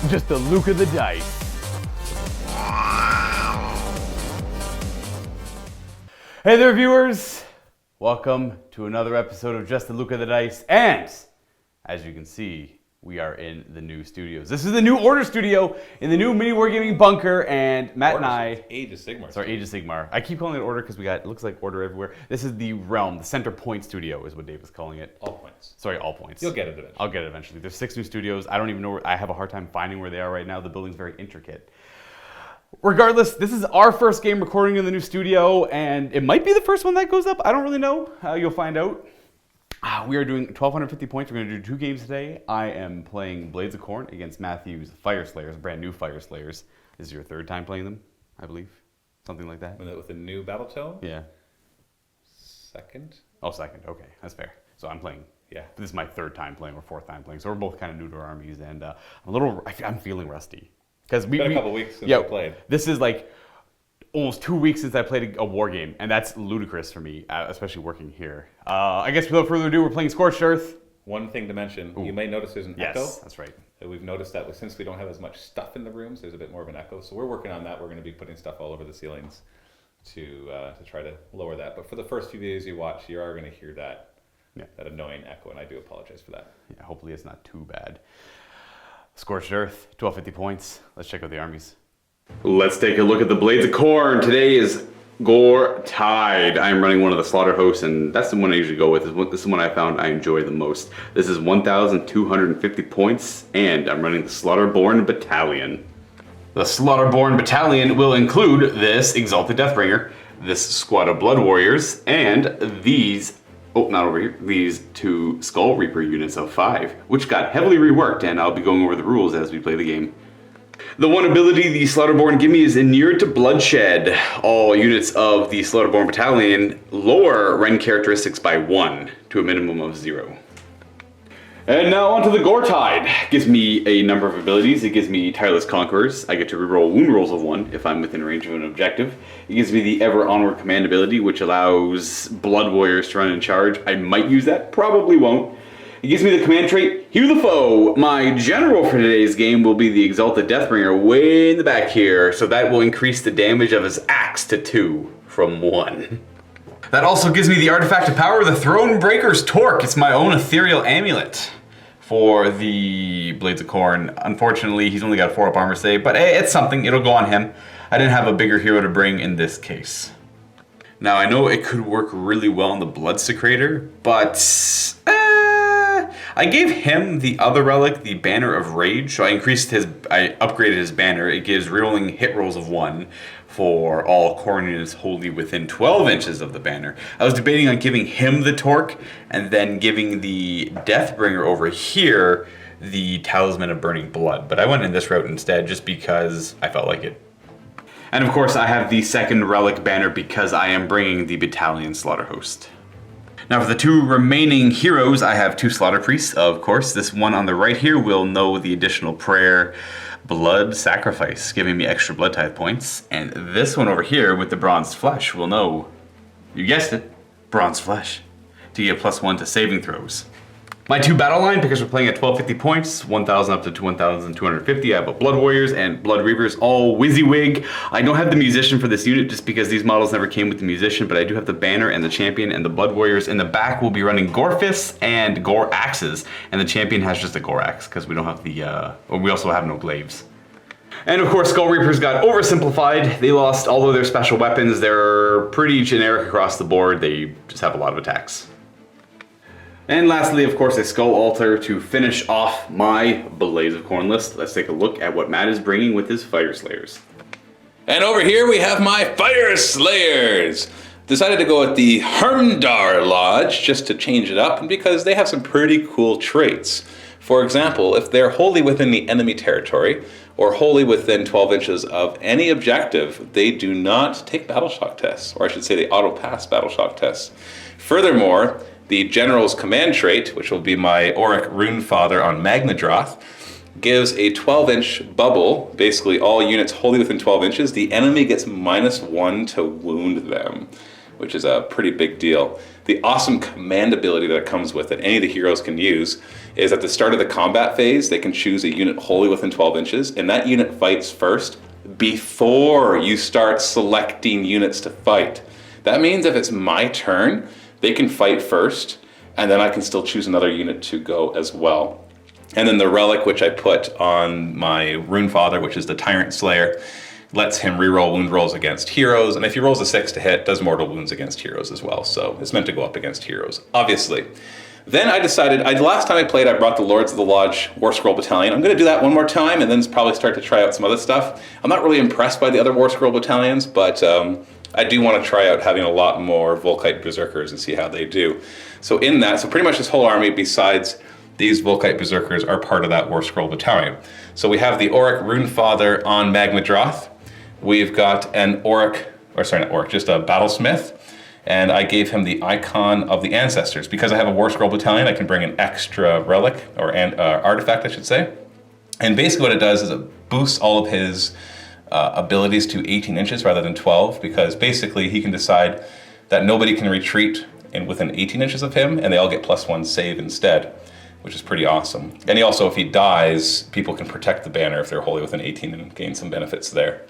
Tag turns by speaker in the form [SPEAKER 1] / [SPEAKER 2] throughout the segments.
[SPEAKER 1] Just the Luka the dice. Hey there, viewers. Welcome to another episode of Just the Luka the dice. And as you can see, we are in the new studios. This is the new Order studio in the new MiniWarGaming bunker, and Matt and I...
[SPEAKER 2] Age of Sigmar.
[SPEAKER 1] Sorry, Age of Sigmar. I keep calling it Order because it looks like Order everywhere. This is the Realm, the Center Point studio is what Dave is calling it.
[SPEAKER 2] All points.
[SPEAKER 1] Sorry, all points.
[SPEAKER 2] You'll get it eventually.
[SPEAKER 1] I'll get it eventually. There's 6 new studios. I don't even know I have a hard time finding where they are right now. The building's very intricate. Regardless, this is our first game recording in the new studio, and it might be the first one that goes up. I don't really know. You'll find out. We are doing 1,250 points. We're going to do 2 games today. I am playing Blades of Khorne against Matthew's Fyreslayers, brand new Fyreslayers. This is your 3rd time playing them, I believe. Something like that.
[SPEAKER 2] With a new battle tone?
[SPEAKER 1] Yeah.
[SPEAKER 2] 2nd?
[SPEAKER 1] Oh, 2nd. Okay, that's fair. So I'm playing. Yeah, this is my 3rd time playing or 4th time playing. So we're both kind of new to our armies, and I'm feeling rusty. Because
[SPEAKER 2] been a couple weeks since I played.
[SPEAKER 1] This is like almost 2 weeks since I played a war game, and that's ludicrous for me, especially working here. I guess without further ado, we're playing Scorched Earth.
[SPEAKER 2] One thing to mention, you may notice there's an echo.
[SPEAKER 1] Yes, that's right.
[SPEAKER 2] We've noticed that since we don't have as much stuff in the rooms, there's a bit more of an echo. So we're working on that. We're going to be putting stuff all over the ceilings to try to lower that. But for the first few videos you watch, you are going to hear that annoying echo, and I do apologize for that.
[SPEAKER 1] Yeah, hopefully it's not too bad. Scorched Earth, 1,250 points. Let's check out the armies. Let's take a look at the Blades of Khorne. Today is Gore Tide. I'm running one of the slaughter hosts, and that's the one I usually go with. This is the one I found I enjoy the most. This is 1,250 points, and I'm running the Slaughterborn Battalion. The Slaughterborn Battalion will include this Exalted Deathbringer, this squad of Blood Warriors, and these, oh, not over here, these 2 Skull Reaper units of 5, which got heavily reworked, and I'll be going over the rules as we play the game. The one ability the Slaughterborn give me is Inured to Bloodshed. All units of the Slaughterborn Battalion lower Ren characteristics by 1 to a minimum of 0. And now onto the Gore Tide. Gives me a number of abilities. It gives me Tireless Conquerors. I get to reroll wound rolls of 1 if I'm within range of an objective. It gives me the Ever Onward command ability, which allows Blood Warriors to run in charge. I might use that, probably won't. It gives me the command trait, Hew the Foe. My general for today's game will be the Exalted Deathbringer way in the back here, so that will increase the damage of his axe to 2 from 1. That also gives me the artifact of power, the Thronebreaker's Torque. It's my own ethereal amulet for the Blades of Khorne. Unfortunately, he's only got a 4-up armor save, but hey, it's something. It'll go on him. I didn't have a bigger hero to bring in this case. Now, I know it could work really well on the Bloodsecrator, but I gave him the other relic, the Banner of Rage, so I upgraded his banner. It gives rerolling hit rolls of 1 for all Khorne units wholly within 12 inches of the banner. I was debating on giving him the Torque and then giving the Deathbringer over here the Talisman of Burning Blood, but I went in this route instead just because I felt like it. And of course I have the 2nd relic banner because I am bringing the Battalion Slaughter Host. Now for the 2 remaining heroes, I have 2 Slaughter Priests, of course. This one on the right here will know the additional prayer, Blood Sacrifice, giving me extra Blood Tithe points. And this one over here with the Bronze Flesh will know, you guessed it, Bronze Flesh, to give +1 to saving throws. My 2 battle line, because we're playing at 1,250 points, 1,000 up to 1,250. I have Blood Warriors and Blood Reapers, all WYSIWYG. I don't have the Musician for this unit just because these models never came with the Musician, but I do have the Banner and the Champion and the Blood Warriors. In the back, we'll be running Gore Fists and Gore Axes, and the Champion has just a Gore Axe because we don't have we also have no glaives. And of course, Skull Reapers got oversimplified. They lost all of their special weapons. They're pretty generic across the board. They just have a lot of attacks. And lastly, of course, a Skull Altar to finish off my Blades of Khorne list. Let's take a look at what Matt is bringing with his Fyreslayers.
[SPEAKER 2] And over here we have my Fyreslayers. Decided to go with the Hermdar Lodge just to change it up, and because they have some pretty cool traits. For example, if they're wholly within the enemy territory, or wholly within 12 inches of any objective, they do not take battle shock tests, or I should say they auto-pass battle shock tests. Furthermore, the General's Command trait, which will be my Auric Runefather on Magnadroth, gives a 12-inch bubble, basically all units wholly within 12 inches. The enemy gets -1 to wound them, which is a pretty big deal. The awesome command ability that comes with it, any of the heroes can use, is at the start of the combat phase, they can choose a unit wholly within 12 inches, and that unit fights first before you start selecting units to fight. That means if it's my turn, they can fight first, and then I can still choose another unit to go as well. And then the relic, which I put on my Rune Father, which is the Tyrant Slayer, lets him reroll wound rolls against heroes, and if he rolls a 6 to hit, does mortal wounds against heroes as well. So it's meant to go up against heroes, obviously. Then I decided, last time I played, I brought the Lords of the Lodge War Scroll Battalion. I'm going to do that one more time, and then probably start to try out some other stuff. I'm not really impressed by the other War Scroll Battalions, but I do want to try out having a lot more Volkite Berserkers and see how they do. So in that, so pretty much this whole army, besides these Volkite Berserkers, are part of that War Scroll Battalion. So we have the Auric Rune Father on Magmadroth. We've got an just a Battlesmith, and I gave him the Icon of the Ancestors. Because I have a War Scroll Battalion, I can bring an extra relic, or an artifact, I should say. And basically what it does is it boosts all of his abilities to 18 inches rather than 12, because basically he can decide that nobody can retreat within 18 inches of him, and they all get +1 save instead, which is pretty awesome. And he also, if he dies, people can protect the banner if they're wholly within 18 and gain some benefits there.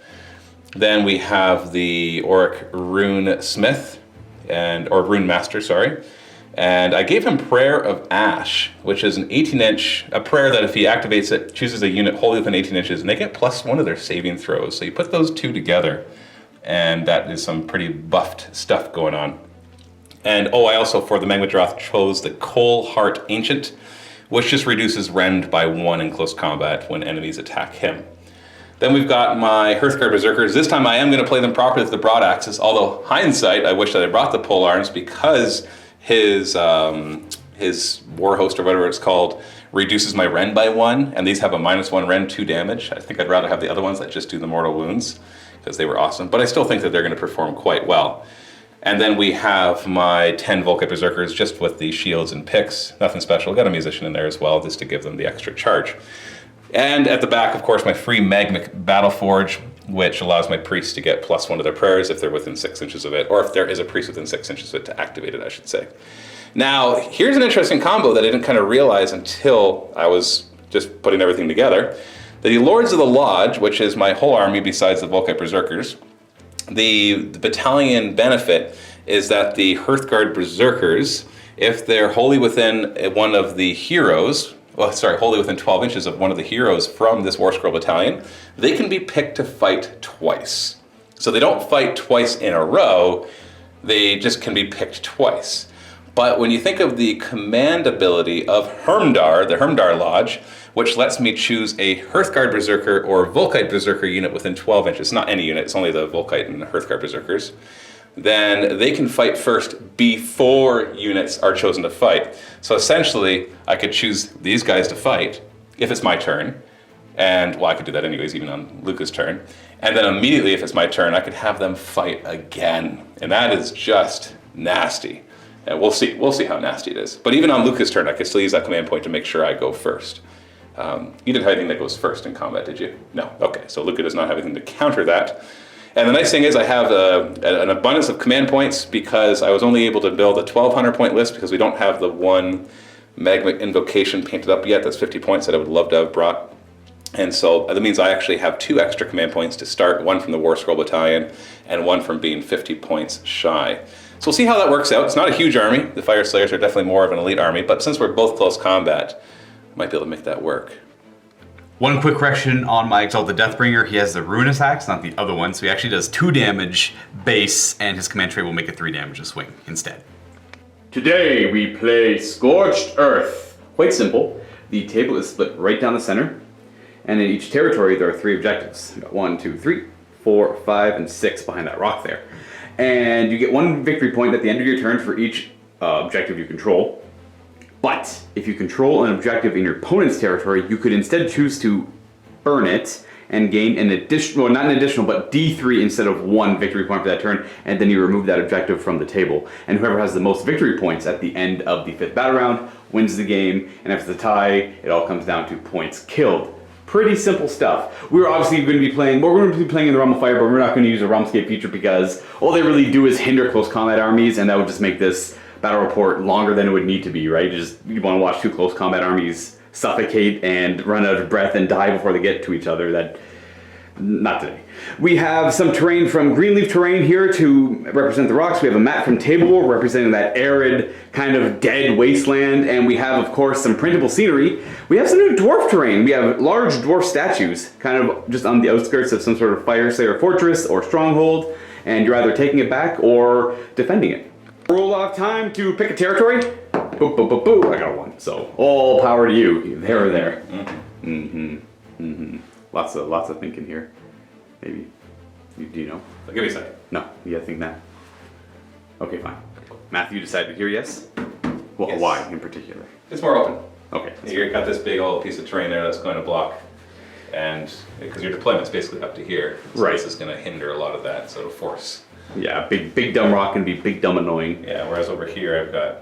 [SPEAKER 2] Then we have the Auric Rune Smith, or Rune Master, sorry. And I gave him Prayer of Ash, which is an 18-inch, a prayer that if he activates it, chooses a unit wholly within 18 inches, and they get +1 of their saving throws. So you put those two together, and that is some pretty buffed stuff going on. And I also, for the Magmadroth, chose the Coal Heart Ancient, which just reduces rend by 1 in close combat when enemies attack him. Then we've got my Hearthguard Berserkers. This time I am going to play them properly with the broad axis, although hindsight, I wish that I brought the pole arms, because his War Host, or whatever it's called, reduces my rend by 1, and these have a -1 rend, 2 damage. I think I'd rather have the other ones that just do the mortal wounds, because they were awesome, but I still think that they're going to perform quite well. And then we have my 10 Volkite Berserkers just with the shields and picks. Nothing special. Got a musician in there as well, just to give them the extra charge. And at the back, of course, my free Magmic Battleforge, which allows my priests to get +1 to their prayers if they're within 6 inches of it, or if there is a priest within 6 inches of it to activate it, I should say. Now, here's an interesting combo that I didn't kind of realize until I was just putting everything together. The Lords of the Lodge, which is my whole army besides the Volkite Berserkers, the battalion benefit is that the Hearthguard Berserkers, if they're wholly within one of the heroes, wholly within 12 inches of one of the heroes from this War Scroll Battalion, they can be picked to fight twice. So they don't fight twice in a row, they just can be picked twice. But when you think of the command ability of Hermdar, the Hermdar Lodge, which lets me choose a Hearthguard Berserker or Volkite Berserker unit within 12 inches, not any unit, it's only the Volkite and the Hearthguard Berserkers, then they can fight first before units are chosen to fight. So essentially, I could choose these guys to fight if it's my turn, and I could do that anyways, even on Luka's turn. And then immediately, if it's my turn, I could have them fight again. And that is just nasty. And we'll see how nasty it is. But even on Luka's turn, I could still use that command point to make sure I go first. You didn't have anything that goes first in combat, did you? No. Okay, so Luka does not have anything to counter that. And the nice thing is I have an abundance of command points because I was only able to build a 1,200 point list because we don't have the one Magma Invocation painted up yet. That's 50 points that I would love to have brought. And so that means I actually have 2 extra command points to start, one from the War Scroll Battalion and one from being 50 points shy. So we'll see how that works out. It's not a huge army. The Fyreslayers are definitely more of an elite army, but since we're both close combat, I might be able to make that work.
[SPEAKER 1] One quick correction on my Exalted Deathbringer. He has the Ruinous Axe, not the other one, so he actually does 2 damage base, and his command trait will make it 3 damage a swing instead. Today we play Scorched Earth. Quite simple. The table is split right down the center, and in each territory there are 3 objectives. We've got 1, 2, 3, 4, 5, and 6 behind that rock there. And you get 1 victory point at the end of your turn for each objective you control. But if you control an objective in your opponent's territory, you could instead choose to burn it and gain an additional, well, not an additional, but D3 instead of 1 victory point for that turn, and then you remove that objective from the table. And whoever has the most victory points at the end of the 5th battle round wins the game, and if it's a tie, it all comes down to points killed. Pretty simple stuff. We're obviously going to be playing, we're going to be playing in the Realm of Fire, but we're not going to use a Realmscape feature because all they really do is hinder close combat armies, and that would just make this battle report longer than it would need to be, right? You want to watch 2 close combat armies suffocate and run out of breath and die before they get to each other. Not today. We have some terrain from Greenleaf terrain here to represent the rocks. We have a map from Table representing that arid, kind of dead wasteland. And we have, of course, some printable scenery. We have some new dwarf terrain. We have large dwarf statues, kind of just on the outskirts of some sort of Fyreslayer fortress or stronghold. And you're either taking it back or defending it. Roll off time to pick a territory. Boop, boop, boop, boop. I got 1. So all power to you. There or there. Lots of thinking here. Maybe. Do you know?
[SPEAKER 2] Give me a second.
[SPEAKER 1] No, you gotta think that. Okay, fine. Matthew decided here, yes? Well,
[SPEAKER 2] Yes.
[SPEAKER 1] why in particular?
[SPEAKER 2] It's more open.
[SPEAKER 1] Okay.
[SPEAKER 2] You've got this big old piece of terrain there that's going to block, and because your deployment's basically up to here, so
[SPEAKER 1] Right.
[SPEAKER 2] this is going to hinder a lot of that, so it'll force.
[SPEAKER 1] Yeah, big dumb rock can be big dumb annoying.
[SPEAKER 2] Yeah, whereas over here I've got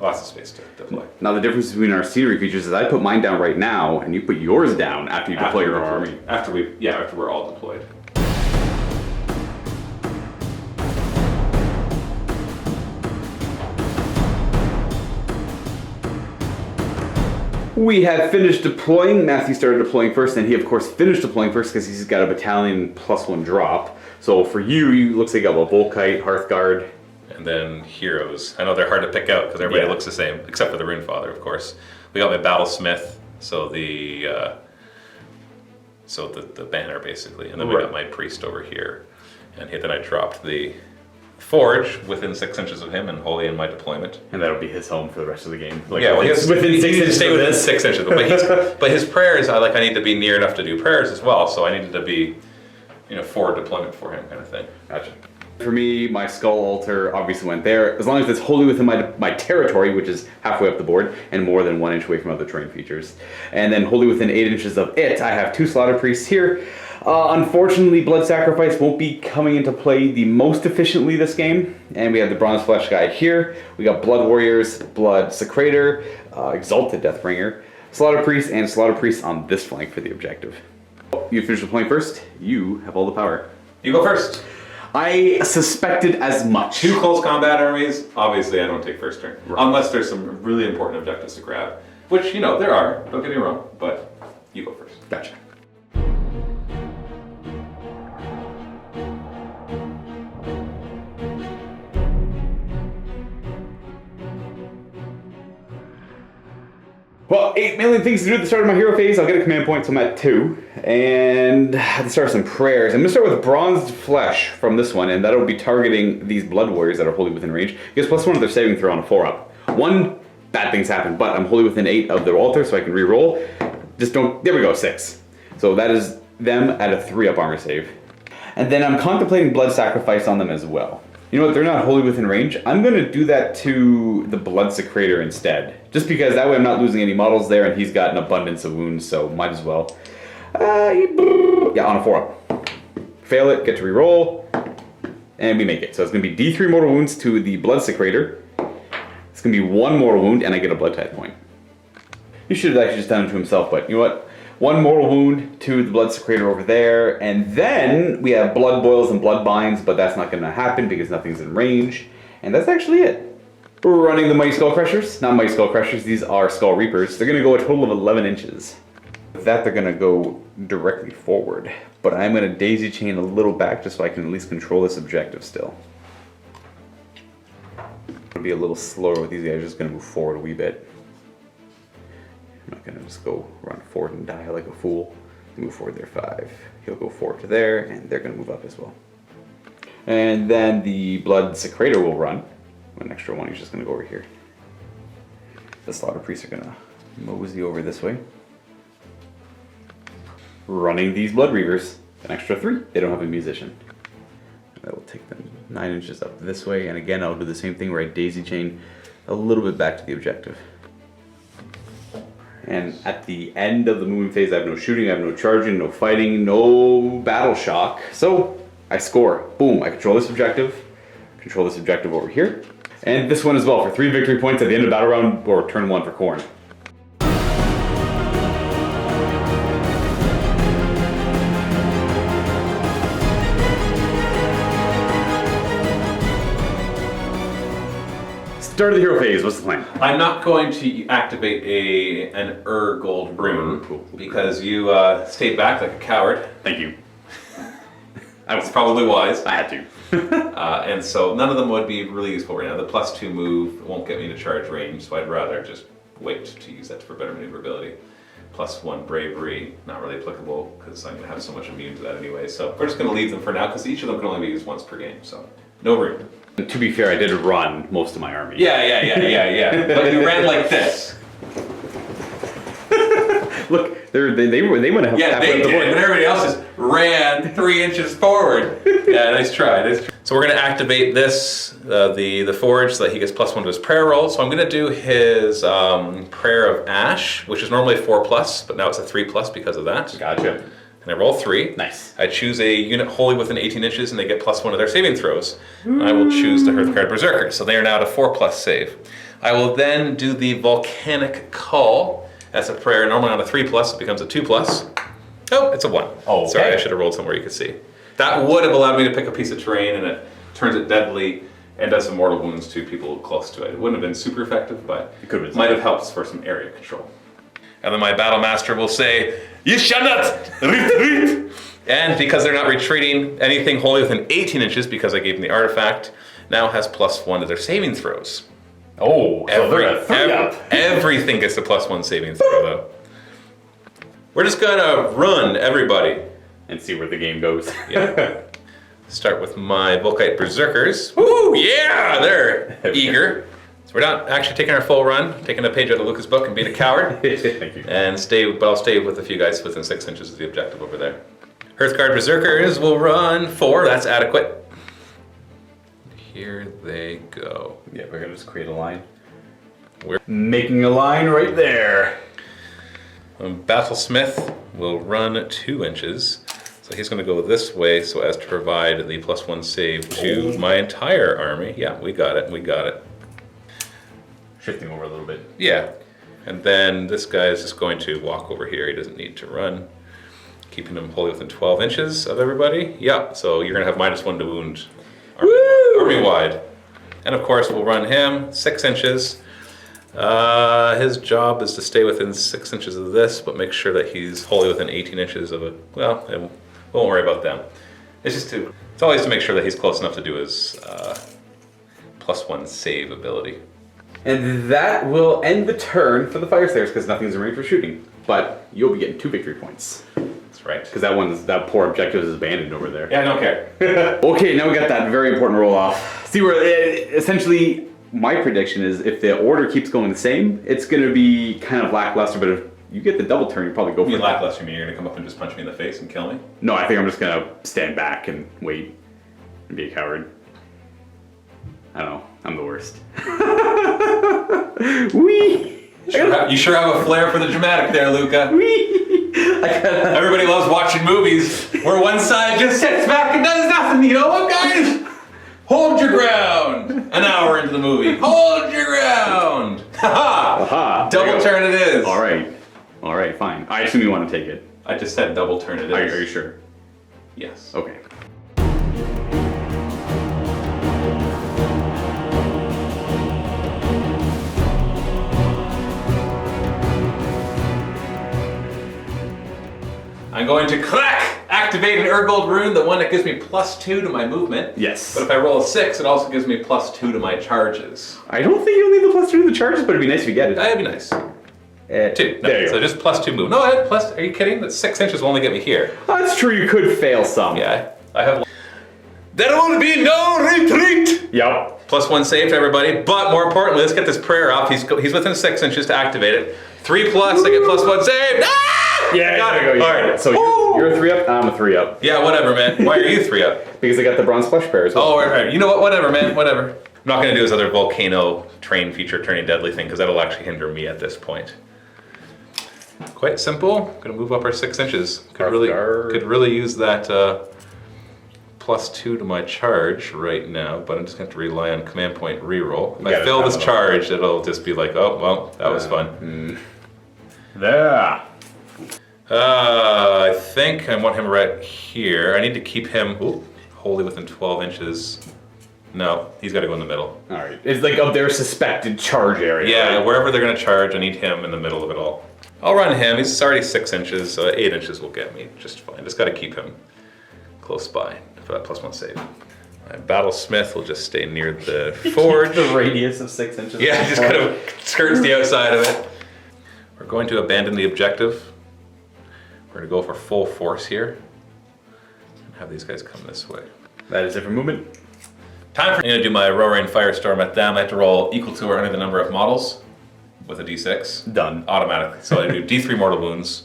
[SPEAKER 2] lots of space to deploy.
[SPEAKER 1] Now the difference between our scenery features is I put mine down right now, and you put yours down after you deploy your army.
[SPEAKER 2] After we're all deployed.
[SPEAKER 1] We have finished deploying. Matthew started deploying first, and he of course finished deploying first because he's got a battalion +1 drop. So for you, looks like you got a Volkite, Hearthguard.
[SPEAKER 2] And then heroes. I know they're hard to pick out because everybody looks the same, except for the Runefather, of course. We got my Battlesmith, so the banner basically, and then we got my priest over here, and then I dropped the Forge within 6 inches of him and Holy in my deployment.
[SPEAKER 1] And that'll be his home for the rest of the game. Like,
[SPEAKER 2] Yeah, well, he
[SPEAKER 1] it's within 6 inches.
[SPEAKER 2] stay within 6 inches, but his prayers, I need to be near enough to do prayers as well, so I needed to be, forward deployment for him, kind of thing.
[SPEAKER 1] Gotcha. For me, my skull altar obviously went there. As long as it's wholly within my territory, which is halfway up the board, and more than 1 inch away from other terrain features. And then wholly within 8 inches of it, I have 2 slaughter priests here. Unfortunately, blood sacrifice won't be coming into play the most efficiently this game. And we have the bronze flesh guy here. We got blood warriors, blood secrator, exalted deathbringer, slaughter priest, and slaughter priest on this flank for the objective. You finished deploying first. You have all the power.
[SPEAKER 2] You go first.
[SPEAKER 1] I suspected as much.
[SPEAKER 2] 2 close combat armies, obviously I don't take first turn. Right. Unless there's some really important objectives to grab. Which, there are, don't get me wrong, but you go first.
[SPEAKER 1] Gotcha. Well, 8 million things to do at the start of my hero phase. I'll get a command point, so I'm at 2. And at the start of some prayers. I'm going to start with bronzed flesh from this one, and that'll be targeting these blood warriors that are wholly within range. Gets +1 of their saving throw on a 4-up. 1, bad things happen, but I'm wholly within 8 of their altar, so I can re-roll. Just don't, there we go, 6. So that is them at a 3-up armor save. And then I'm contemplating blood sacrifice on them as well. You know what, they're not wholly within range. I'm going to do that to the Blood Secrator instead. Just because that way I'm not losing any models there, and he's got an abundance of wounds, so might as well. Yeah, on a 4-up. Fail it, get to re-roll, and we make it. So it's going to be D3 mortal wounds to the Blood Secrator. It's going to be 1 mortal wound, and I get a blood tithe point. He should have actually just done it to himself, but you know what? 1 mortal wound to the Blood Secrator over there, and then we have Blood Boils and Blood Binds, but that's not going to happen because nothing's in range, and that's actually it. We're running the Mighty Skull Crushers. Not Mighty Skull Crushers, these are Skull Reapers. They're going to go a total of 11 inches. With that, they're going to go directly forward, but I'm going to daisy chain a little back just so I can at least control this objective still. I'm going to be a little slower with these guys, just going to move forward a wee bit. I'm not going to just go run forward and die like a fool. Move forward there 5. He'll go forward to there, and they're going to move up as well. And then the Blood Secrator will run. An extra 1, he's just going to go over here. The Slaughter Priests are going to mosey over this way. Running these Blood Reavers. An extra 3. They don't have a musician. That will take them 9 inches up this way, and again I'll do the same thing where I daisy chain a little bit back to the objective. And at the end of the movement phase, I have no shooting, I have no charging, no fighting, no battle shock. So I score. Boom, I control this objective over here. And this one as well for 3 victory points at the end of battle round or turn 1 for Khorne. Start of the hero phase. What's the plan?
[SPEAKER 2] I'm not going to activate an gold rune
[SPEAKER 1] Cool.
[SPEAKER 2] because you stayed back like a coward.
[SPEAKER 1] Thank you.
[SPEAKER 2] That's probably wise.
[SPEAKER 1] I had to.
[SPEAKER 2] And so none of them would be really useful right now. The +2 move won't get me to charge range, so I'd rather just wait to use that for better maneuverability. +1 bravery, not really applicable because I'm going to have so much immune to that anyway. So we're just going to leave them for now because each of them can only be used once per game. So no rune.
[SPEAKER 1] To be fair, I did run most of my army.
[SPEAKER 2] Yeah. But you ran like this.
[SPEAKER 1] Look, they went to have
[SPEAKER 2] Yeah, they did, but everybody else just ran 3 inches forward. Yeah, nice try. So we're going to activate this, the Forge, so that he gets +1 to his prayer roll. So I'm going to do his Prayer of Ash, which is normally 4+, but now it's a 3+ because of that.
[SPEAKER 1] Gotcha.
[SPEAKER 2] And I roll 3.
[SPEAKER 1] Nice.
[SPEAKER 2] I choose a unit wholly within 18 inches, and they get +1 to their saving throws. I will choose the Hearthguard Berserker, so they are now at a 4+ save. I will then do the Volcanic Call. That's a prayer. Normally on a 3+, it becomes a 2+. Oh, it's a 1.
[SPEAKER 1] Oh, okay.
[SPEAKER 2] Sorry, I should have rolled somewhere you could see. That would have allowed me to pick a piece of terrain, and it turns it deadly and does some mortal wounds to people close to it. It wouldn't have been super effective, but
[SPEAKER 1] It could have been
[SPEAKER 2] might have helped for some area control. And then my Battle Master will say, "You shall not retreat!" And because they're not retreating, anything wholly within 18 inches, because I gave them the artifact, now has +1 to their saving throws.
[SPEAKER 1] Oh, so they're a 3-up.
[SPEAKER 2] Everything gets a +1 saving throw, though. We're just gonna run, everybody.
[SPEAKER 1] And see where the game goes.
[SPEAKER 2] Yeah. Start with my Volkite Berserkers. Woo, yeah, they're eager. So we're not actually taking our full run, taking a page out of Luka's book and being a coward.
[SPEAKER 1] Thank you.
[SPEAKER 2] And but I'll stay with a few guys within 6 inches of the objective over there. Hearthguard Berserkers will run 4, that's adequate. Here they go.
[SPEAKER 1] Yeah, we're gonna just create a line. We're making a line right there.
[SPEAKER 2] Battlesmith will run 2 inches. So he's going to go this way so as to provide the +1 save to my entire army. Yeah, we got it.
[SPEAKER 1] Shifting over a little bit.
[SPEAKER 2] Yeah. And then this guy is just going to walk over here. He doesn't need to run. Keeping him wholly within 12 inches of everybody. Yeah, so you're going to have -1 to wound army-wide. And of course, we'll run him 6 inches. His job is to stay within 6 inches of this, but make sure that he's wholly within 18 inches of it. Well, we won't worry about them. It's always to make sure that he's close enough to do his +1 save ability.
[SPEAKER 1] And that will end the turn for the Fyreslayers because nothing's ready for shooting. But you'll be getting 2 victory points.
[SPEAKER 2] That's right.
[SPEAKER 1] Because that poor objective is abandoned over there.
[SPEAKER 2] Yeah, I don't care.
[SPEAKER 1] Okay, now we got that very important roll off. See where essentially my prediction is if the order keeps going the same, it's going to be kind of lackluster. But if you get the double turn, you probably go for it.
[SPEAKER 2] Lackluster, you mean you're going to come up and just punch me in the face and kill me?
[SPEAKER 1] No, I think I'm just going to stand back and wait and be a coward. I don't know. I'm the worst. Wee!
[SPEAKER 2] You sure have a flair for the dramatic there, Luka.
[SPEAKER 1] Wee!
[SPEAKER 2] Everybody loves watching movies where one side just sits back and does nothing. You know what, guys? Hold your ground. An hour into the movie. Hold your ground. Ha ha. Double turn it is.
[SPEAKER 1] All right, fine. I assume you want to take it.
[SPEAKER 2] I just said double turn it is.
[SPEAKER 1] Are you sure?
[SPEAKER 2] Yes.
[SPEAKER 1] Okay.
[SPEAKER 2] I'm going to activate an Urgold rune, the one that gives me +2 to my movement.
[SPEAKER 1] Yes.
[SPEAKER 2] But if I roll a 6, it also gives me +2 to my charges.
[SPEAKER 1] I don't think you'll need the +2 to the charges, but it'd be nice if you get it.
[SPEAKER 2] That'd be nice. 2. No,
[SPEAKER 1] there you
[SPEAKER 2] so
[SPEAKER 1] go.
[SPEAKER 2] just +2 move. No, are you kidding? That 6 inches will only get me here.
[SPEAKER 1] That's true, you could fail some.
[SPEAKER 2] Yeah, I have. There will be no retreat!
[SPEAKER 1] Yep.
[SPEAKER 2] +1 save to everybody, but more importantly, let's get this prayer off. He's within 6 inches to activate it. 3+, I get +1 save. Ah!
[SPEAKER 1] Yeah,
[SPEAKER 2] got
[SPEAKER 1] there
[SPEAKER 2] it.
[SPEAKER 1] you go.
[SPEAKER 2] All right.
[SPEAKER 1] So you're a 3-up, I'm a 3-up.
[SPEAKER 2] Yeah, whatever, man. Why are you 3-up?
[SPEAKER 1] Because I got the bronze flesh prayer as well.
[SPEAKER 2] Oh, right. You know what? Whatever, man. Whatever. I'm not going to do his other volcano train feature turning deadly thing because that'll actually hinder me at this point. Quite simple. Going to move up our 6 inches. Could really use that +2 to my charge right now, but I'm just going to have to rely on command point reroll. If I fail this charge, it'll just be like, oh, well, that was fun.
[SPEAKER 1] There.
[SPEAKER 2] I think I want him right here. I need to keep him wholly within 12 inches. No, he's got to go in the middle.
[SPEAKER 1] All right. It's like of their suspected charge area.
[SPEAKER 2] Yeah,
[SPEAKER 1] right?
[SPEAKER 2] wherever they're going to charge, I need him in the middle of it all. I'll run him. He's already 6 inches, so 8 inches will get me just fine. Just got to keep him close by for that +1 save. My battlesmith will just stay near the forge.
[SPEAKER 1] The radius of 6 inches.
[SPEAKER 2] Yeah, just kind of skirts the outside of it. We're going to abandon the objective. We're going to go for full force here. And have these guys come this way.
[SPEAKER 1] That is it for movement.
[SPEAKER 2] Time for me to do my Roaring Firestorm at them. I have to roll equal to or under the number of models with a d6.
[SPEAKER 1] Done.
[SPEAKER 2] Automatically. So I do d3 mortal wounds.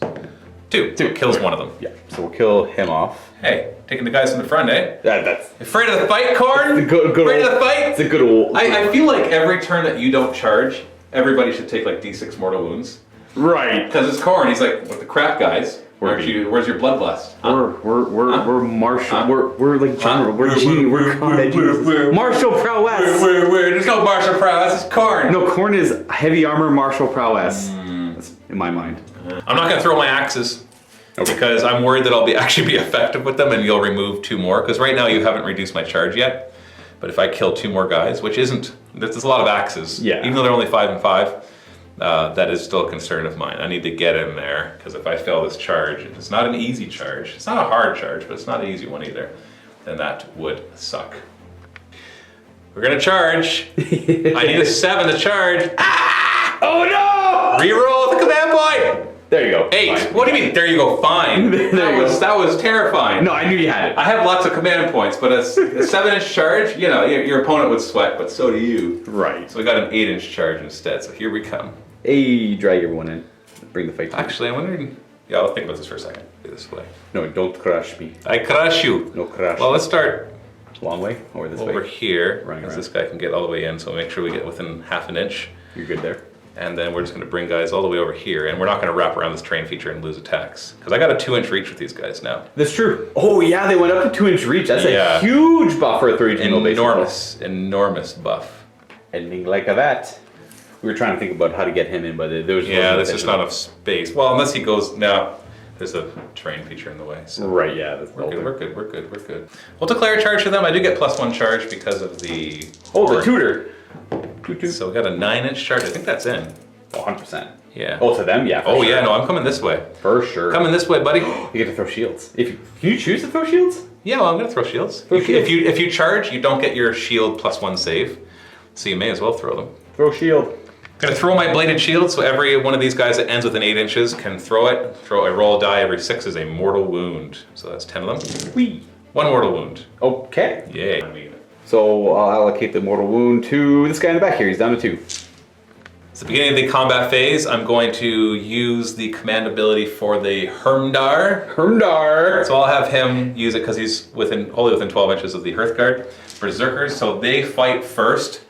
[SPEAKER 2] 2. Kills one of them.
[SPEAKER 1] Yeah. So we'll kill him off.
[SPEAKER 2] Hey, taking the guys from the front, eh?
[SPEAKER 1] That's
[SPEAKER 2] Afraid of the fight, Khorne?
[SPEAKER 1] good
[SPEAKER 2] Afraid
[SPEAKER 1] old,
[SPEAKER 2] of the fight?
[SPEAKER 1] It's a good old.
[SPEAKER 2] I feel like every turn that you don't charge, everybody should take like d6 mortal wounds.
[SPEAKER 1] Right.
[SPEAKER 2] Because it's Khorne, he's like, with the crap guys, where's your bloodlust? Huh?
[SPEAKER 1] We're martial.
[SPEAKER 2] Huh?
[SPEAKER 1] We're like general. We're combat geniuses. Martial prowess.
[SPEAKER 2] There's no martial prowess, it's Khorne.
[SPEAKER 1] No, Khorne is heavy armor, martial prowess. That's in my mind.
[SPEAKER 2] I'm not gonna throw my axes. Okay. Because I'm worried that I'll actually be effective with them and you'll remove 2 more. Because right now you haven't reduced my charge yet. But if I kill 2 more guys, which isn't, there's a lot of axes.
[SPEAKER 1] Yeah.
[SPEAKER 2] Even though they're only 5 and 5. That is still a concern of mine. I need to get in there, because if I fail this charge, it's not an easy charge. It's not a hard charge, but it's not an easy one either. Then that would suck. We're gonna charge. I need a 7 to charge. Ah!
[SPEAKER 1] Oh no!
[SPEAKER 2] Reroll the command point!
[SPEAKER 1] There you go.
[SPEAKER 2] 8.
[SPEAKER 1] Fine.
[SPEAKER 2] What do you mean, there you go, fine? That was terrifying.
[SPEAKER 1] No, I knew you had it.
[SPEAKER 2] I have lots of command points, but a 7-inch charge, you know, your opponent would sweat, but so do you.
[SPEAKER 1] Right.
[SPEAKER 2] So we got an 8-inch charge instead, so here we come.
[SPEAKER 1] Hey, drag everyone in. Bring the fight to me.
[SPEAKER 2] Actually, I'm wondering... Yeah, I'll think about this for a second. This way.
[SPEAKER 1] No, don't crush me.
[SPEAKER 2] I crush you.
[SPEAKER 1] No crush.
[SPEAKER 2] Well, let's start
[SPEAKER 1] Long way or this way?
[SPEAKER 2] over here,
[SPEAKER 1] Running
[SPEAKER 2] because
[SPEAKER 1] around.
[SPEAKER 2] this guy can get all the way in, so make sure we get within half an inch.
[SPEAKER 1] You're good there.
[SPEAKER 2] And then we're just going to bring guys all the way over here, and we're not going to wrap around this terrain feature and lose attacks. Because I got a 2-inch reach with these guys now.
[SPEAKER 1] That's true. Oh yeah, they went up to 2-inch reach. That's a huge buff for a 32 mil base.
[SPEAKER 2] Enormous buff.
[SPEAKER 1] Ending like that. We were trying to think about how to get him in, but there was
[SPEAKER 2] there's just not enough space. Well, unless he goes now. There's a terrain feature in the way. So
[SPEAKER 1] right, yeah. That's
[SPEAKER 2] we're good. We'll declare a charge to them. I do get +1 charge because of the...
[SPEAKER 1] Oh, the tutor.
[SPEAKER 2] So we got a 9-inch charge. I think that's in.
[SPEAKER 1] 100%.
[SPEAKER 2] Yeah.
[SPEAKER 1] Oh, to them, yeah.
[SPEAKER 2] Oh, sure. Yeah, no, I'm coming this way.
[SPEAKER 1] For sure.
[SPEAKER 2] Coming this way, buddy.
[SPEAKER 1] You get to throw shields. Can you choose to throw shields?
[SPEAKER 2] Yeah, well, I'm going to throw shields. If you charge, you don't get your shield +1 save. So you may as well throw them.
[SPEAKER 1] Throw shield.
[SPEAKER 2] Gonna throw my bladed shield, so every one of these guys that ends within 8 inches can throw it. I roll a die, every 6 is a mortal wound. So that's 10 of them.
[SPEAKER 1] Whee!
[SPEAKER 2] 1 mortal wound.
[SPEAKER 1] Okay.
[SPEAKER 2] Yay.
[SPEAKER 1] So I'll allocate the mortal wound to this guy in the back here. He's down to 2.
[SPEAKER 2] It's the beginning of the combat phase. I'm going to use the command ability for the Hermdar. So I'll have him use it because he's only within 12 inches of the Hearthguard. Berserkers, so they fight first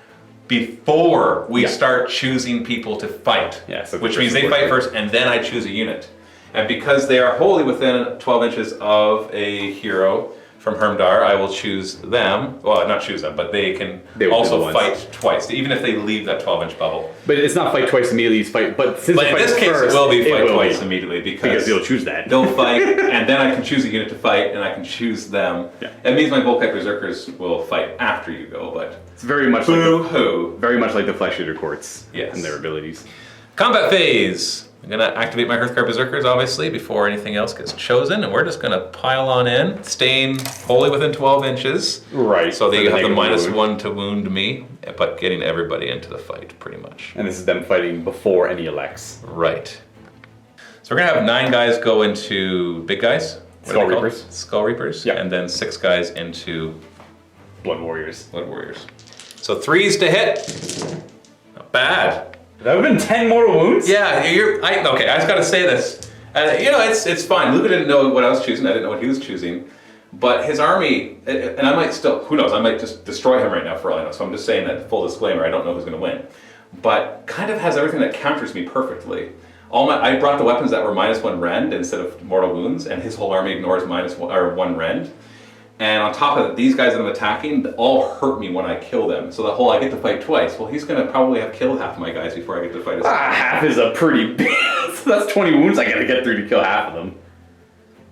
[SPEAKER 2] before we start choosing people to fight.
[SPEAKER 1] Yeah, so
[SPEAKER 2] which means they fight first and then I choose a unit. And because they are wholly within 12 inches of a hero from Hermdar, I will choose them. Well, not choose them, but they can also fight twice, even if they leave that 12-inch bubble.
[SPEAKER 1] But it's not fight twice immediately, it's fight, but since
[SPEAKER 2] But in this case,
[SPEAKER 1] first,
[SPEAKER 2] it will be fight twice immediately
[SPEAKER 1] because you'll choose that.
[SPEAKER 2] They'll fight, and then I can choose a unit to fight, and I can choose them.
[SPEAKER 1] Yeah.
[SPEAKER 2] It means my Volkite Berserkers will fight after you go, but
[SPEAKER 1] it's very much like the Flesh Eater Courts and their abilities.
[SPEAKER 2] Combat phase. I'm gonna activate my Hearthguard Berserkers, obviously, before anything else gets chosen, and we're just gonna pile on in, staying wholly within 12 inches.
[SPEAKER 1] Right.
[SPEAKER 2] So they have the -1 to wound me, but getting everybody into the fight, pretty much.
[SPEAKER 1] And this is them fighting before any elects.
[SPEAKER 2] Right. So we're gonna have 9 guys go into big guys.
[SPEAKER 1] Skull Reapers.
[SPEAKER 2] Skull Reapers.
[SPEAKER 1] Yeah.
[SPEAKER 2] And then 6 guys into
[SPEAKER 1] Blood Warriors.
[SPEAKER 2] So 3s to hit. Not bad.
[SPEAKER 1] That would have been 10 mortal wounds?
[SPEAKER 2] Yeah, okay, I just gotta say this. It's fine. Luka didn't know what I was choosing. I didn't know what he was choosing. But his army, and I might still, who knows, I might just destroy him right now for all I know. So I'm just saying that, full disclaimer, I don't know who's gonna win. But kind of has everything that counters me perfectly. I brought the weapons that were -1 rend instead of mortal wounds, and his whole army ignores -1 rend. And on top of it, these guys that I'm attacking all hurt me when I kill them. So the whole I get to fight twice. Well, he's gonna probably have killed half of my guys before I get to fight.
[SPEAKER 1] Half is a pretty big. So that's 20 wounds I gotta get through to kill half of them.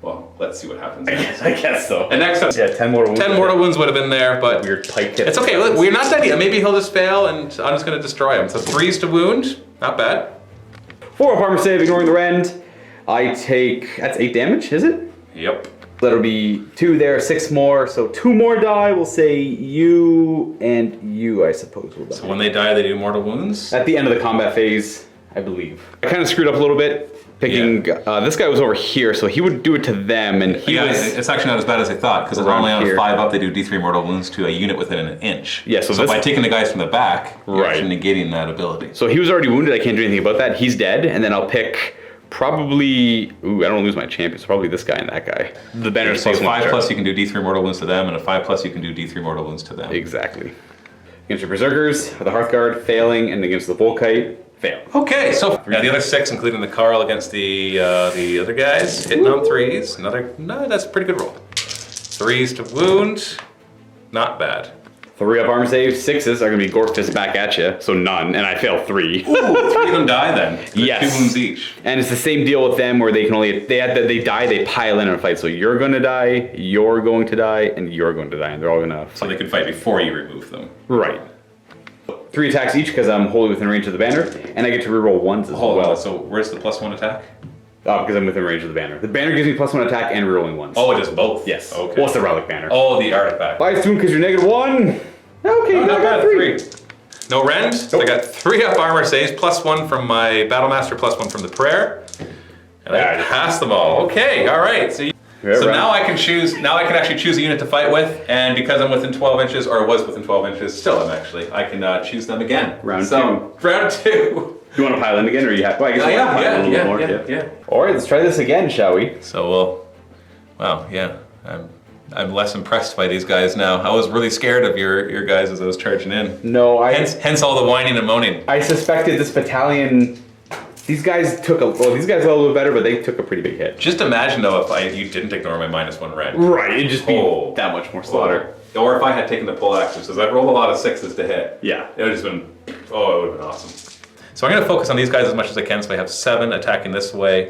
[SPEAKER 2] Well, let's see what happens.
[SPEAKER 1] I guess so.
[SPEAKER 2] And next up,
[SPEAKER 1] Yeah, 10 mortal wounds.
[SPEAKER 2] 10 mortal wounds would have been there, but
[SPEAKER 1] Weird pike tip.
[SPEAKER 2] it's okay. Look, we're not dead yet. Maybe he'll just fail, and I'm just going to destroy him. So 3s to wound, not bad.
[SPEAKER 1] 4 up armor save, ignoring the rend. I take, that's 8 damage, is it?
[SPEAKER 2] Yep.
[SPEAKER 1] That'll be 2 there, 6 more. So 2 more die. We'll say you and you, I suppose, will die.
[SPEAKER 2] So when they die, they do mortal wounds?
[SPEAKER 1] At the end of the combat phase, I believe. I kind of screwed up a little bit. Picking, this guy was over here, so he would do it to them, and he was...
[SPEAKER 2] It's actually not as bad as I thought, because only on a 5 up, they do D3 mortal wounds to a unit within an inch.
[SPEAKER 1] Yeah, so
[SPEAKER 2] by taking the guys from the back, you're actually negating that ability.
[SPEAKER 1] So he was already wounded, I can't do anything about that. He's dead, and then I'll pick probably... Ooh, I don't lose my champion, so probably this guy and that guy. The banner
[SPEAKER 2] So 5+ you can do D3 mortal wounds to them, and a 5+ you can do D3 mortal wounds to them.
[SPEAKER 1] Exactly. Against your Berserkers, with the Hearthguard, failing, and against the Volkite, fail.
[SPEAKER 2] Okay, so the other 6, including the Carl against the other guys, hitting on 3s. No, that's a pretty good roll. 3s to wound, not bad.
[SPEAKER 1] 3 up armor save, 6s are gonna be Gork Fist back at you, so none, and I fail 3.
[SPEAKER 2] Ooh, 3 of them die then.
[SPEAKER 1] Yes.
[SPEAKER 2] 2 wounds each.
[SPEAKER 1] And it's the same deal with them where they can only, they die, they pile in a fight. So you're gonna die, you're going to die, and you're going to die, and they're all gonna fight.
[SPEAKER 2] So they can fight before you remove them.
[SPEAKER 1] Right. 3 attacks each because I'm wholly within range of the banner, and I get to reroll 1s as well.
[SPEAKER 2] So where's the +1 attack?
[SPEAKER 1] Because I'm within range of the banner. The banner gives me +1 attack and rerolling 1s.
[SPEAKER 2] Oh, it is both?
[SPEAKER 1] Yes.
[SPEAKER 2] Okay.
[SPEAKER 1] Well, it's the relic banner.
[SPEAKER 2] Oh, the artifact.
[SPEAKER 1] 5 wound because you're -1. Okay,
[SPEAKER 2] not bad.
[SPEAKER 1] 3.
[SPEAKER 2] No rend. Nope. So I got 3 up armor saves, +1 from my Battlemaster, +1 from the prayer. And I passed them all. Okay, all right. So now I can choose. Now I can actually choose a unit to fight with, and because I'm within 12 inches, or was within 12 inches, still am actually. I can choose them again.
[SPEAKER 1] Round 2.
[SPEAKER 2] Round 2.
[SPEAKER 1] You want to pile in again, or you have? Well, I guess I want to pile in a little more.
[SPEAKER 2] Yeah.
[SPEAKER 1] All right, let's try this again, shall we?
[SPEAKER 2] So wow, yeah. I'm less impressed by these guys now. I was really scared of your guys as I was charging in.
[SPEAKER 1] No,
[SPEAKER 2] hence all the whining and moaning.
[SPEAKER 1] I suspected this battalion. These guys took these guys a little bit better, but they took a pretty big hit.
[SPEAKER 2] Just imagine though if you didn't ignore my -1 rend.
[SPEAKER 1] Right, it'd just be that much more slaughter.
[SPEAKER 2] Or if I had taken the pull axes, because I've rolled a lot of 6s to hit.
[SPEAKER 1] Yeah.
[SPEAKER 2] It would have just been, it would have been awesome. So I'm going to focus on these guys as much as I can. So I have 7 attacking this way,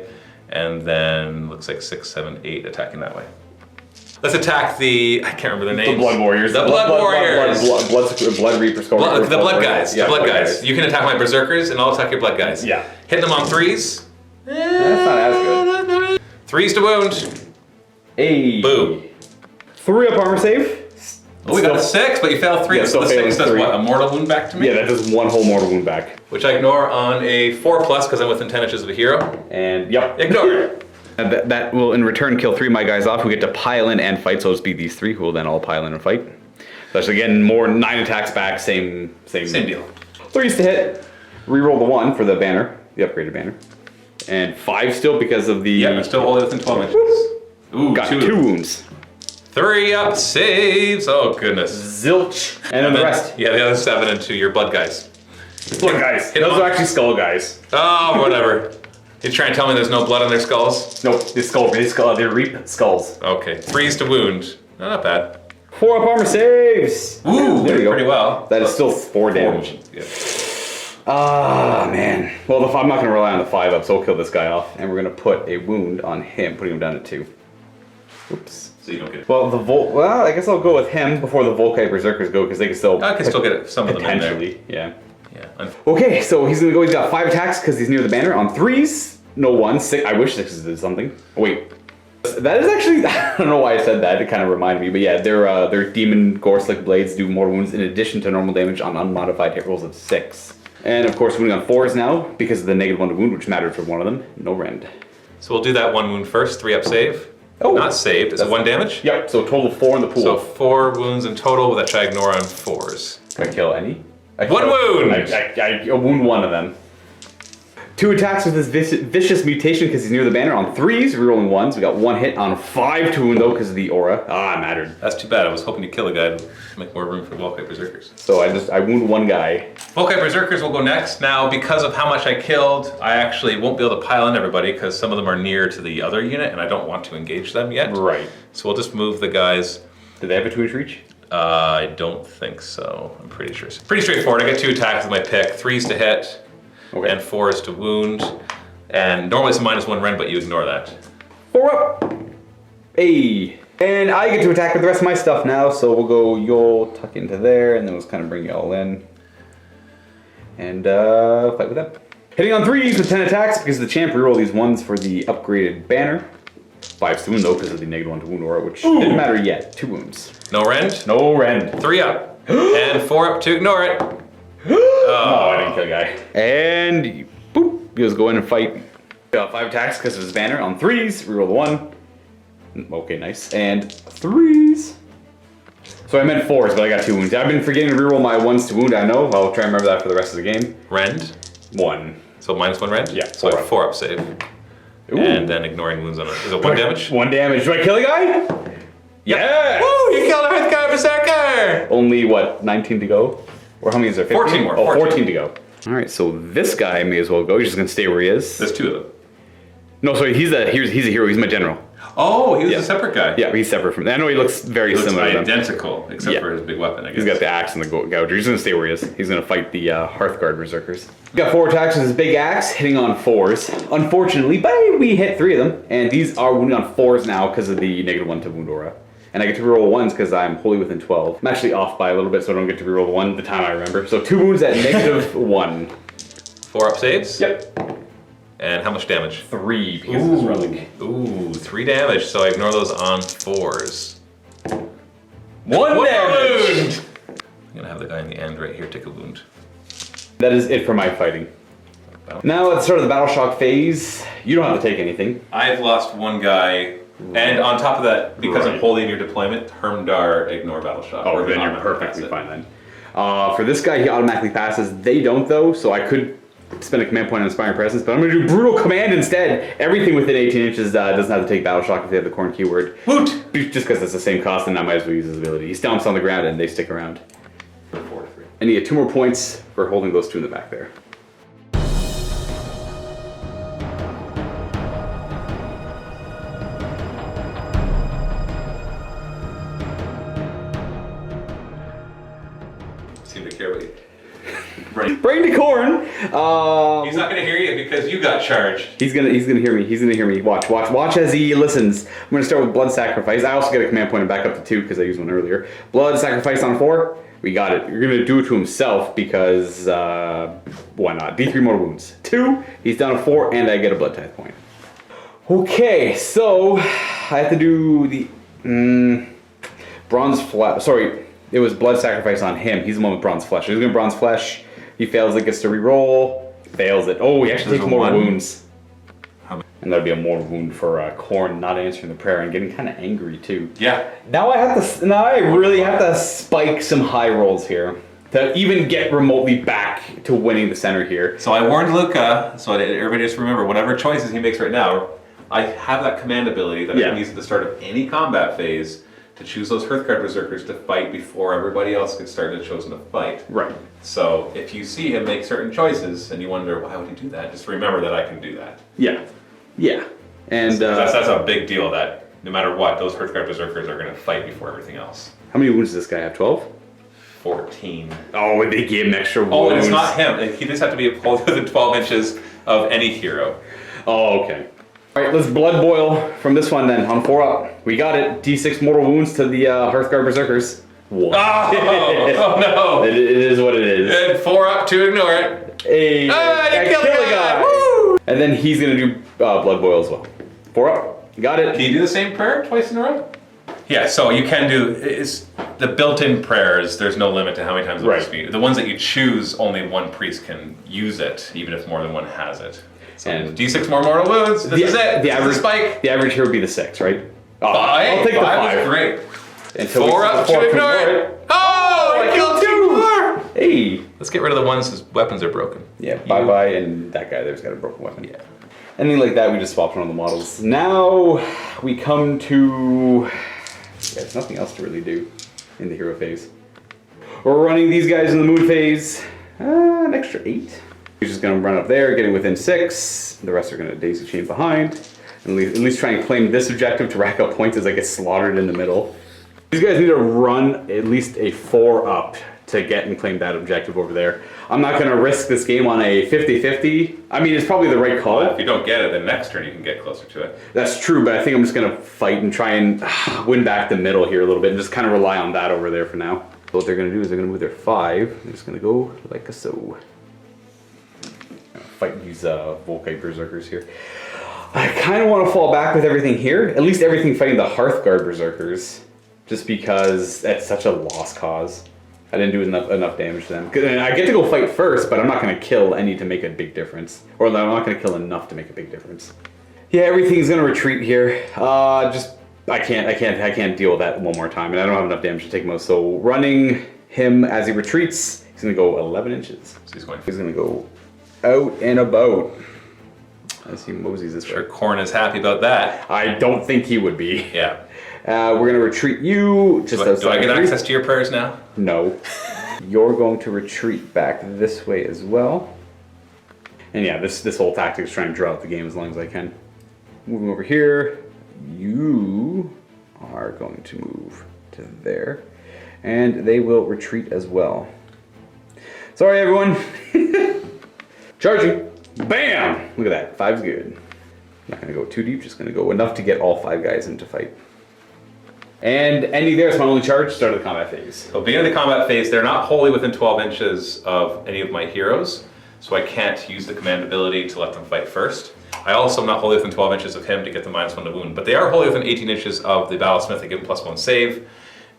[SPEAKER 2] and then looks like 6, 7, 8 attacking that way. Let's attack I can't remember their names.
[SPEAKER 1] The Blood Warriors.
[SPEAKER 2] The Blood Warriors.
[SPEAKER 1] Blood Reapers.
[SPEAKER 2] The Blood guys.
[SPEAKER 1] Yeah,
[SPEAKER 2] the Blood guys. You can attack my Berserkers, and I'll attack your Blood guys.
[SPEAKER 1] Yeah.
[SPEAKER 2] Hitting them on 3s.
[SPEAKER 1] That's not as good.
[SPEAKER 2] 3s to wound.
[SPEAKER 1] Hey.
[SPEAKER 2] Boom.
[SPEAKER 1] 3 up armor save.
[SPEAKER 2] Oh, we got a 6, but you failed 3.
[SPEAKER 1] Yeah,
[SPEAKER 2] so the 6 does
[SPEAKER 1] 3.
[SPEAKER 2] what? A mortal wound back to me?
[SPEAKER 1] Yeah, that does 1 whole mortal wound back.
[SPEAKER 2] Which I ignore on a 4+ because I'm within 10 inches of a hero.
[SPEAKER 1] And yep.
[SPEAKER 2] Ignore it.
[SPEAKER 1] That will in return kill 3 of my guys off who get to pile in and fight, so it'll be these 3 who will then all pile in and fight. So that's again more 9 attacks back, same
[SPEAKER 2] deal.
[SPEAKER 1] 3s to hit. Reroll the 1 for the banner, the upgraded banner. And 5 still because of the...
[SPEAKER 2] Yeah, I'm still only within 12 inches.
[SPEAKER 1] Ooh, got 2 wounds.
[SPEAKER 2] 3 up saves. Oh goodness.
[SPEAKER 1] Zilch. And then the rest.
[SPEAKER 2] Yeah, the other 7 into your blood guys.
[SPEAKER 1] Blood guys. Those are actually skull guys.
[SPEAKER 2] Oh, whatever. You trying to tell me there's no blood on their skulls?
[SPEAKER 1] Nope, they reap skulls.
[SPEAKER 2] Okay, 3s to wound. Not bad.
[SPEAKER 1] 4 up armor saves.
[SPEAKER 2] Ooh,
[SPEAKER 1] there you go.
[SPEAKER 2] Pretty well.
[SPEAKER 1] That is still 4 damage.
[SPEAKER 2] Yeah.
[SPEAKER 1] Ah, man. Well, I'm not going to rely on the 5 up, so we'll kill this guy off. And we're going to put a wound on him, putting him down to 2. Oops.
[SPEAKER 2] So you don't get it.
[SPEAKER 1] Well, I guess I'll go with him before the Volkite Berserkers go, because they can still...
[SPEAKER 2] I can still get some of them in there.
[SPEAKER 1] Potentially, yeah.
[SPEAKER 2] Yeah.
[SPEAKER 1] Okay, so he's going to go, he's got 5 attacks because he's near the banner on 3s. No 1s. 6, I wish 6s did something. Oh, wait. That is actually, I don't know why I said that, it kind of reminded me, but yeah, their Demon Gore Slick Blades do mortal wounds in addition to normal damage on unmodified hit rolls of 6. And of course, wounding on 4s now, because of the -1 to wound, which mattered for one of them, no rend.
[SPEAKER 2] So we'll do that 1 wound first, 3 up save.
[SPEAKER 1] Oh.
[SPEAKER 2] Not saved, is it 1 damage?
[SPEAKER 1] Yep, so a total of 4 in the pool.
[SPEAKER 2] So 4 wounds in total, that I ignore on 4s.
[SPEAKER 1] Can I kill any?
[SPEAKER 2] 1 wound!
[SPEAKER 1] I wound 1 of them. 2 attacks with this vicious mutation because he's near the banner on 3s, rerolling 1s. We got 1 hit on 5 to wound though because of the aura. Ah, it mattered.
[SPEAKER 2] That's too bad. I was hoping to kill a guy to make more room for Volkite Berserkers.
[SPEAKER 1] So I wound 1 guy.
[SPEAKER 2] Volkite Berserkers will go next. Now, because of how much I killed, I actually won't be able to pile in everybody because some of them are near to the other unit and I don't want to engage them yet.
[SPEAKER 1] Right.
[SPEAKER 2] So we'll just move the guys.
[SPEAKER 1] Do they have a 2-inch reach?
[SPEAKER 2] I don't think so. I'm pretty sure. Pretty straightforward. I get 2 attacks with my pick. 3s to hit. Okay. And 4s to wound. And normally it's a -1 rend, but you ignore that.
[SPEAKER 1] 4 up! Hey. And I get to attack with the rest of my stuff now, so we'll go, you'll tuck into there, and then we'll just kind of bring you all in. And fight with them. Hitting on 3s with 10 attacks because the champ reroll these ones for the upgraded banner. 5 to wound though because of the -1 to wound aura, which didn't matter yet. 2 wounds.
[SPEAKER 2] No rend?
[SPEAKER 1] No rend.
[SPEAKER 2] 3 up. And 4 up to ignore it.
[SPEAKER 1] Oh, I didn't kill the guy. And boop, you just go in and fight. 5 attacks because of his banner on 3s. Reroll the 1. Okay, nice. And 3s. So I meant 4s, but I got 2 wounds. I've been forgetting to reroll my 1s to wound. I know. I'll try and remember that for the rest of the game.
[SPEAKER 2] Rend?
[SPEAKER 1] 1.
[SPEAKER 2] So -1 rend?
[SPEAKER 1] Yeah.
[SPEAKER 2] So I have 4 up save. Ooh. And then ignoring wounds on it. Is it 1 damage?
[SPEAKER 1] 1 damage. Do I kill the guy? Yeah.
[SPEAKER 2] Woo! You killed a Hearthguard Berserker!
[SPEAKER 1] Only what? 19 to go? Or how many is there? 15?
[SPEAKER 2] 14 more.
[SPEAKER 1] Oh, 14 to go. All right. So this guy may as well go. He's just gonna stay where he is.
[SPEAKER 2] There's 2 of them.
[SPEAKER 1] No, sorry. He's a hero. He's my general.
[SPEAKER 2] Oh, he was a separate guy.
[SPEAKER 1] Yeah, he's separate from. I know he looks very similar.
[SPEAKER 2] He looks identical, except for his big weapon. I guess
[SPEAKER 1] He's got the axe and the gouger. He's gonna stay where he is. He's gonna fight the Hearthguard Berserkers. Got 4 attacks with his big axe, hitting on 4s. Unfortunately, but we hit 3 of them, and these are wounded on 4s now because of the -1 to wound aura. And I get to reroll 1s because I'm wholly within 12. I'm actually off by a little bit, so I don't get to reroll 1 the time I remember. So 2 wounds at -1.
[SPEAKER 2] 4 up saves?
[SPEAKER 1] Yep.
[SPEAKER 2] And how much damage?
[SPEAKER 1] 3 because of this relic.
[SPEAKER 2] Ooh, 3 damage, so I ignore those on 4s.
[SPEAKER 1] 1 damage!
[SPEAKER 2] Wound! I'm gonna have the guy in the end right here take a wound.
[SPEAKER 1] That is it for my fighting. Now at the start of the Battle Shock phase, you don't have to take anything.
[SPEAKER 2] I've lost 1 guy, and on top of that, because I'm holding your deployment, Hermdar ignore Battle Shock.
[SPEAKER 1] Oh, then you're perfectly fine then. For this guy, he automatically passes. They don't though, so I could spend a command point on Inspiring Presence, but I'm going to do Brutal Command instead. Everything within 18 inches doesn't have to take Battle Shock if they have the Khorne keyword.
[SPEAKER 2] Woot!
[SPEAKER 1] Just because it's the same cost, and I might as well use his ability. He stomps on the ground and they stick around.
[SPEAKER 2] 4 to 3.
[SPEAKER 1] And you get 2 more points for holding those 2 in the back there.
[SPEAKER 2] Seem to care about you.
[SPEAKER 1] Brain to Khorne.
[SPEAKER 2] He's not gonna hear you because you got charged.
[SPEAKER 1] He's gonna hear me. He's gonna hear me. Watch as he listens. I'm gonna start with Blood Sacrifice. I also get a command point and back up to 2 because I used one earlier. Blood Sacrifice on 4. We got it. You're gonna do it to himself because why not? D3 mortal wounds. 2. He's down to 4, and I get a Blood Tithe point. Okay, so I have to do the Bronze Flesh. Sorry, it was Blood Sacrifice on him. He's the one with Bronze Flesh. He's gonna Bronze Flesh. He fails it, gets to reroll. Fails it. Oh, he actually takes more wounds. And that'd be a mortal wound for Khorne not answering the prayer and getting kind of angry too.
[SPEAKER 2] Yeah.
[SPEAKER 1] Now I really have to spike some high rolls here to even get remotely back to winning the center here.
[SPEAKER 2] So I warned Luka, so everybody just remember, whatever choices he makes right now, I have that command ability that I can use at the start of any combat phase to choose those Hearthguard Berserkers to fight before everybody else gets started chosen to fight.
[SPEAKER 1] Right.
[SPEAKER 2] So if you see him make certain choices and you wonder why would he do that, just remember that I can do that.
[SPEAKER 1] Yeah. Yeah. And
[SPEAKER 2] that's a big deal that no matter what, those Hearthguard Berserkers are going to fight before everything else.
[SPEAKER 1] How many wounds does this guy have? 12?
[SPEAKER 2] 14.
[SPEAKER 1] Oh, and they gave him extra wounds.
[SPEAKER 2] Oh, and it's not him. He just have to be within 12 inches of any hero.
[SPEAKER 1] Oh, okay. All right, let's blood boil from this one then. On 4 up. We got it. D6 mortal wounds to the Hearthguard Berserkers. One.
[SPEAKER 2] Oh no!
[SPEAKER 1] It is what it is.
[SPEAKER 2] And 4 up to ignore it.
[SPEAKER 1] Hey,
[SPEAKER 2] you killed the guy!
[SPEAKER 1] Woo! And then he's gonna do blood boil as well. 4 up. You got it.
[SPEAKER 2] Can you do the same prayer twice in a row? Yeah, so you can do the built-in prayers. There's no limit to how many times it must be. The ones that you choose, only one priest can use it, even if more than one has it. So
[SPEAKER 1] and
[SPEAKER 2] D6 more mortal wounds. This is it. The average spike.
[SPEAKER 1] The average here would be the 6, right?
[SPEAKER 2] Oh, 5.
[SPEAKER 1] I'll take the 5.
[SPEAKER 2] Is great.
[SPEAKER 1] Until
[SPEAKER 2] 4 up to ignore it. Oh, I killed 2 more.
[SPEAKER 1] Hey.
[SPEAKER 2] Let's get rid of the ones whose weapons are broken.
[SPEAKER 1] Yeah, bye-bye, and that guy there's got a broken weapon. Yeah. Anything like that, we just swapped one of the models. Now we come to... there's nothing else to really do in the hero phase. We're running these guys in the moon phase. An extra 8. He's just gonna run up there, getting within 6. The rest are gonna daisy chain behind. And at least try and claim this objective to rack up points as I get slaughtered in the middle. These guys need to run at least a 4 up to get and claim that objective over there. I'm not going to risk this game on a 50-50. I mean, it's probably the right call.
[SPEAKER 2] Well, if you don't get it, then next turn you can get closer to it.
[SPEAKER 1] That's true, but I think I'm just going to fight and try and win back the middle here a little bit and just kind of rely on that over there for now. So what they're going to do is they're going to move their 5. They're just going to go like so. Fight these Volkite Berserkers here. I kind of want to fall back with everything here. At least everything fighting the Hearthguard Berserkers. Just because that's such a lost cause. I didn't do enough damage to them. I get to go fight first, but I'm not going to kill any to make a big difference. Or I'm not going to kill enough to make a big difference. Yeah, everything's going to retreat here. I can't deal with that one more time, and I don't have enough damage to take him out. So running him as he retreats, he's going to go 11 inches. So he's going to go out and about. As he moseys this way.
[SPEAKER 2] Sure, Khorne is happy about that.
[SPEAKER 1] I don't think he would be.
[SPEAKER 2] Yeah.
[SPEAKER 1] We're going to retreat you just outside.
[SPEAKER 2] Do I get access to your prayers now?
[SPEAKER 1] No. You're going to retreat back this way as well. And yeah, this whole tactic is trying to draw out the game as long as I can. Moving over here, you are going to move to there. And they will retreat as well. Sorry, everyone. Charging. Bam! Look at that. 5's good. Not going to go too deep, just going to go enough to get all 5 guys into fight. And ending there is my only charge, start of the combat phase.
[SPEAKER 2] So beginning of the combat phase, they're not wholly within 12 inches of any of my heroes, so I can't use the command ability to let them fight first. I also am not wholly within 12 inches of him to get the -1 to wound, but they are wholly within 18 inches of the Battlesmith to give him +1 save,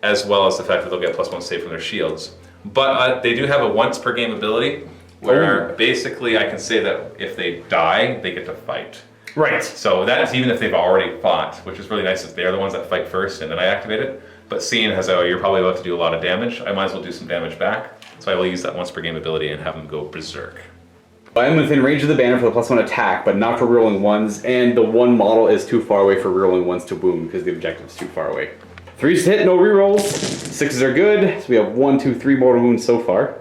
[SPEAKER 2] as well as the fact that they'll get +1 save from their shields. But they do have a once per game ability, where basically I can say that if they die, they get to fight.
[SPEAKER 1] Right.
[SPEAKER 2] So that's even if they've already fought, which is really nice if they're the ones that fight first and then I activate it. But seeing as you're probably about to do a lot of damage, I might as well do some damage back. So I will use that once per game ability and have them go berserk.
[SPEAKER 1] I am within range of the banner for the +1 attack, but not for rerolling 1s, and the 1 model is too far away for rerolling 1s to wound because the objective is too far away. 3s to hit, no rerolls. 6s are good, so we have 1, 2, 3 mortal wounds so far.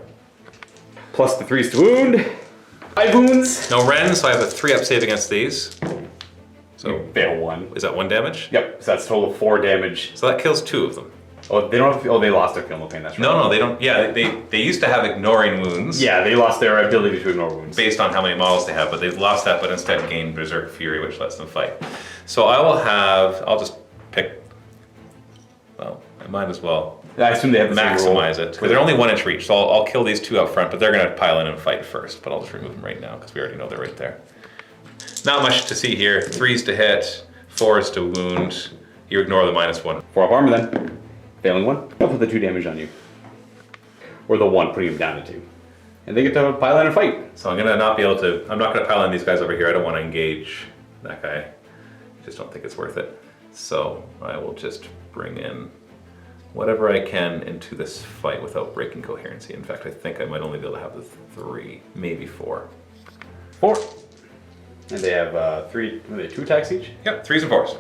[SPEAKER 1] Plus the 3s to wound. 5 wounds.
[SPEAKER 2] No Ren, so I have a 3-up save against these. So
[SPEAKER 1] you fail 1.
[SPEAKER 2] Is that 1 damage?
[SPEAKER 1] Yep, so that's total 4 damage.
[SPEAKER 2] So that kills 2 of them.
[SPEAKER 1] Oh, they don't have, oh, they lost their kill no pain, that's right.
[SPEAKER 2] No, they don't. Yeah, they used to have ignoring wounds.
[SPEAKER 1] Yeah, they lost their ability to ignore wounds.
[SPEAKER 2] Based on how many models they have, but they've lost that, but instead gained Berserk Fury, which lets them fight. So I'll just pick, well, I might as well
[SPEAKER 1] I assume they have the
[SPEAKER 2] maximize it. Because they're only 1 inch reach, so I'll kill these 2 up front, but they're going to pile in and fight first, but I'll just remove them right now, because we already know they're right there. Not much to see here. 3s to hit, 4s to wound. You ignore the -1.
[SPEAKER 1] 4 up armor then. Failing 1. I'll put the 2 damage on you. Or the 1, putting him down to 2. And they get to pile in and fight.
[SPEAKER 2] So I'm gonna not be able to, I'm not gonna pile in these guys over here. I don't want to engage that guy. I just don't think it's worth it. So I will just bring in whatever I can into this fight without breaking coherency. In fact, I think I might only be able to have the 3, maybe 4.
[SPEAKER 1] 4. And they have 2 attacks each?
[SPEAKER 2] Yep, 3s and 4s.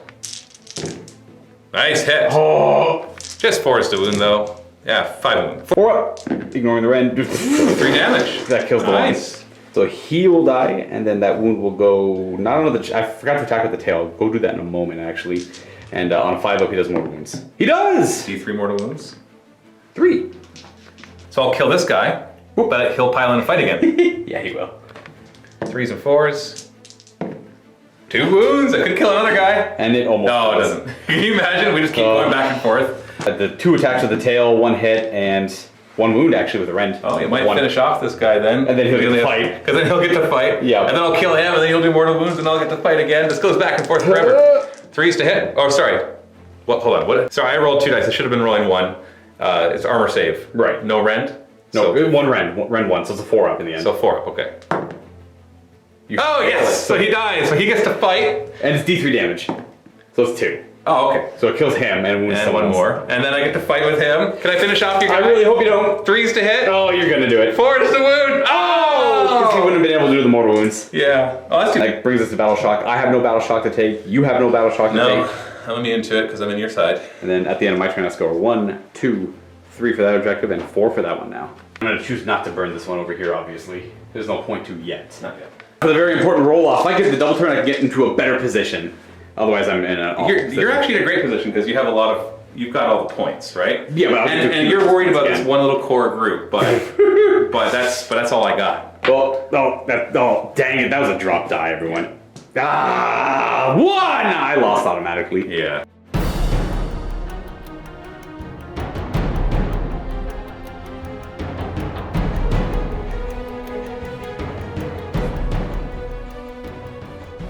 [SPEAKER 2] Nice hit.
[SPEAKER 1] Oh!
[SPEAKER 2] Just 4s to wound though. Yeah, 5 wound.
[SPEAKER 1] 4 up. Ignoring the Ren.
[SPEAKER 2] 3 damage.
[SPEAKER 1] That kills the
[SPEAKER 2] nice.
[SPEAKER 1] one. So he will die, and then that wound will go, not on the, I forgot to attack with the tail. Go do that in a moment, actually. And on a 5 up, he does mortal wounds. He does!
[SPEAKER 2] D3 mortal wounds?
[SPEAKER 1] 3.
[SPEAKER 2] So I'll kill this guy, but he'll pile in and fight again.
[SPEAKER 1] Yeah, he will.
[SPEAKER 2] 3s and 4s. 2 wounds. I could kill another guy.
[SPEAKER 1] And it almost
[SPEAKER 2] No,
[SPEAKER 1] does.
[SPEAKER 2] it doesn't. Can you imagine? We just keep going back and forth.
[SPEAKER 1] The 2 attacks with the tail, 1 hit, and 1 wound actually with the rend.
[SPEAKER 2] Oh, you might finish off this guy then.
[SPEAKER 1] And then he'll get to fight.
[SPEAKER 2] Because then he'll get to fight.
[SPEAKER 1] Yeah.
[SPEAKER 2] And then I'll kill him, and then he'll do mortal wounds, and I'll get to fight again. This goes back and forth forever. 3s to hit. Oh, sorry. What? Hold on. What? Sorry, I rolled 2 dice. I should have been rolling 1. It's armor save.
[SPEAKER 1] Right.
[SPEAKER 2] No rend.
[SPEAKER 1] No, so, 1 rend 1, so it's a 4 up in the end.
[SPEAKER 2] So 4 up. Okay. Oh yes! So he dies. So he gets to fight.
[SPEAKER 1] And it's D3 damage. So it's 2.
[SPEAKER 2] Oh, okay.
[SPEAKER 1] So it kills him and wounds
[SPEAKER 2] And
[SPEAKER 1] someone
[SPEAKER 2] 1
[SPEAKER 1] else.
[SPEAKER 2] more. And then I get to fight with him. Can I finish off your guy?
[SPEAKER 1] I really hope you don't.
[SPEAKER 2] 3s to hit.
[SPEAKER 1] Oh, you're gonna do it.
[SPEAKER 2] 4s to wound. Oh!
[SPEAKER 1] Because he wouldn't have been able to do the mortal wounds.
[SPEAKER 2] Yeah. Oh, that's too.
[SPEAKER 1] That brings us to battle shock. I have no battle shock to take. You have no battle shock to
[SPEAKER 2] No.
[SPEAKER 1] take.
[SPEAKER 2] I'm gonna be into it because I'm in your side.
[SPEAKER 1] And then at the end of my turn, I score 1, 2, 3 for that objective, and 4 for that one now. I'm gonna choose not to burn this one over here, obviously. There's no point to yet.
[SPEAKER 2] Not yet.
[SPEAKER 1] For the very important roll-off, if I get the double turn, I can get into a better position. Otherwise, I'm in an awful position.
[SPEAKER 2] You're actually in a great position because you have a lot of you've got all the points, right?
[SPEAKER 1] Yeah, but
[SPEAKER 2] and you're worried about this one little core group, but that's all I got.
[SPEAKER 1] Oh, dang it! That was a drop die, everyone. Ah, 1! I lost automatically.
[SPEAKER 2] Yeah.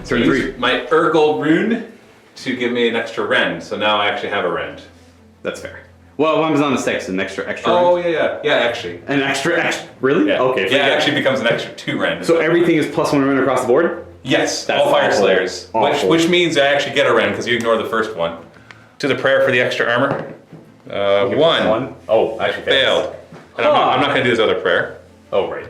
[SPEAKER 2] So I used my Urgold rune to give me an extra rend, so now I actually have a rend.
[SPEAKER 1] That's fair. Well, when I was on the 6, an extra.
[SPEAKER 2] Oh,
[SPEAKER 1] rend.
[SPEAKER 2] yeah, actually.
[SPEAKER 1] An extra, really?
[SPEAKER 2] Yeah.
[SPEAKER 1] Okay.
[SPEAKER 2] Yeah, it actually becomes an extra 2 rend.
[SPEAKER 1] So everything is +1 rend across the board?
[SPEAKER 2] Yes,
[SPEAKER 1] That's
[SPEAKER 2] all Fyreslayers.
[SPEAKER 1] awful.
[SPEAKER 2] Which means I actually get a rend because you ignore the first one. To the prayer for the extra armor. 1.
[SPEAKER 1] Oh, actually
[SPEAKER 2] Failed. And I'm not going to do this other prayer.
[SPEAKER 1] Oh, right.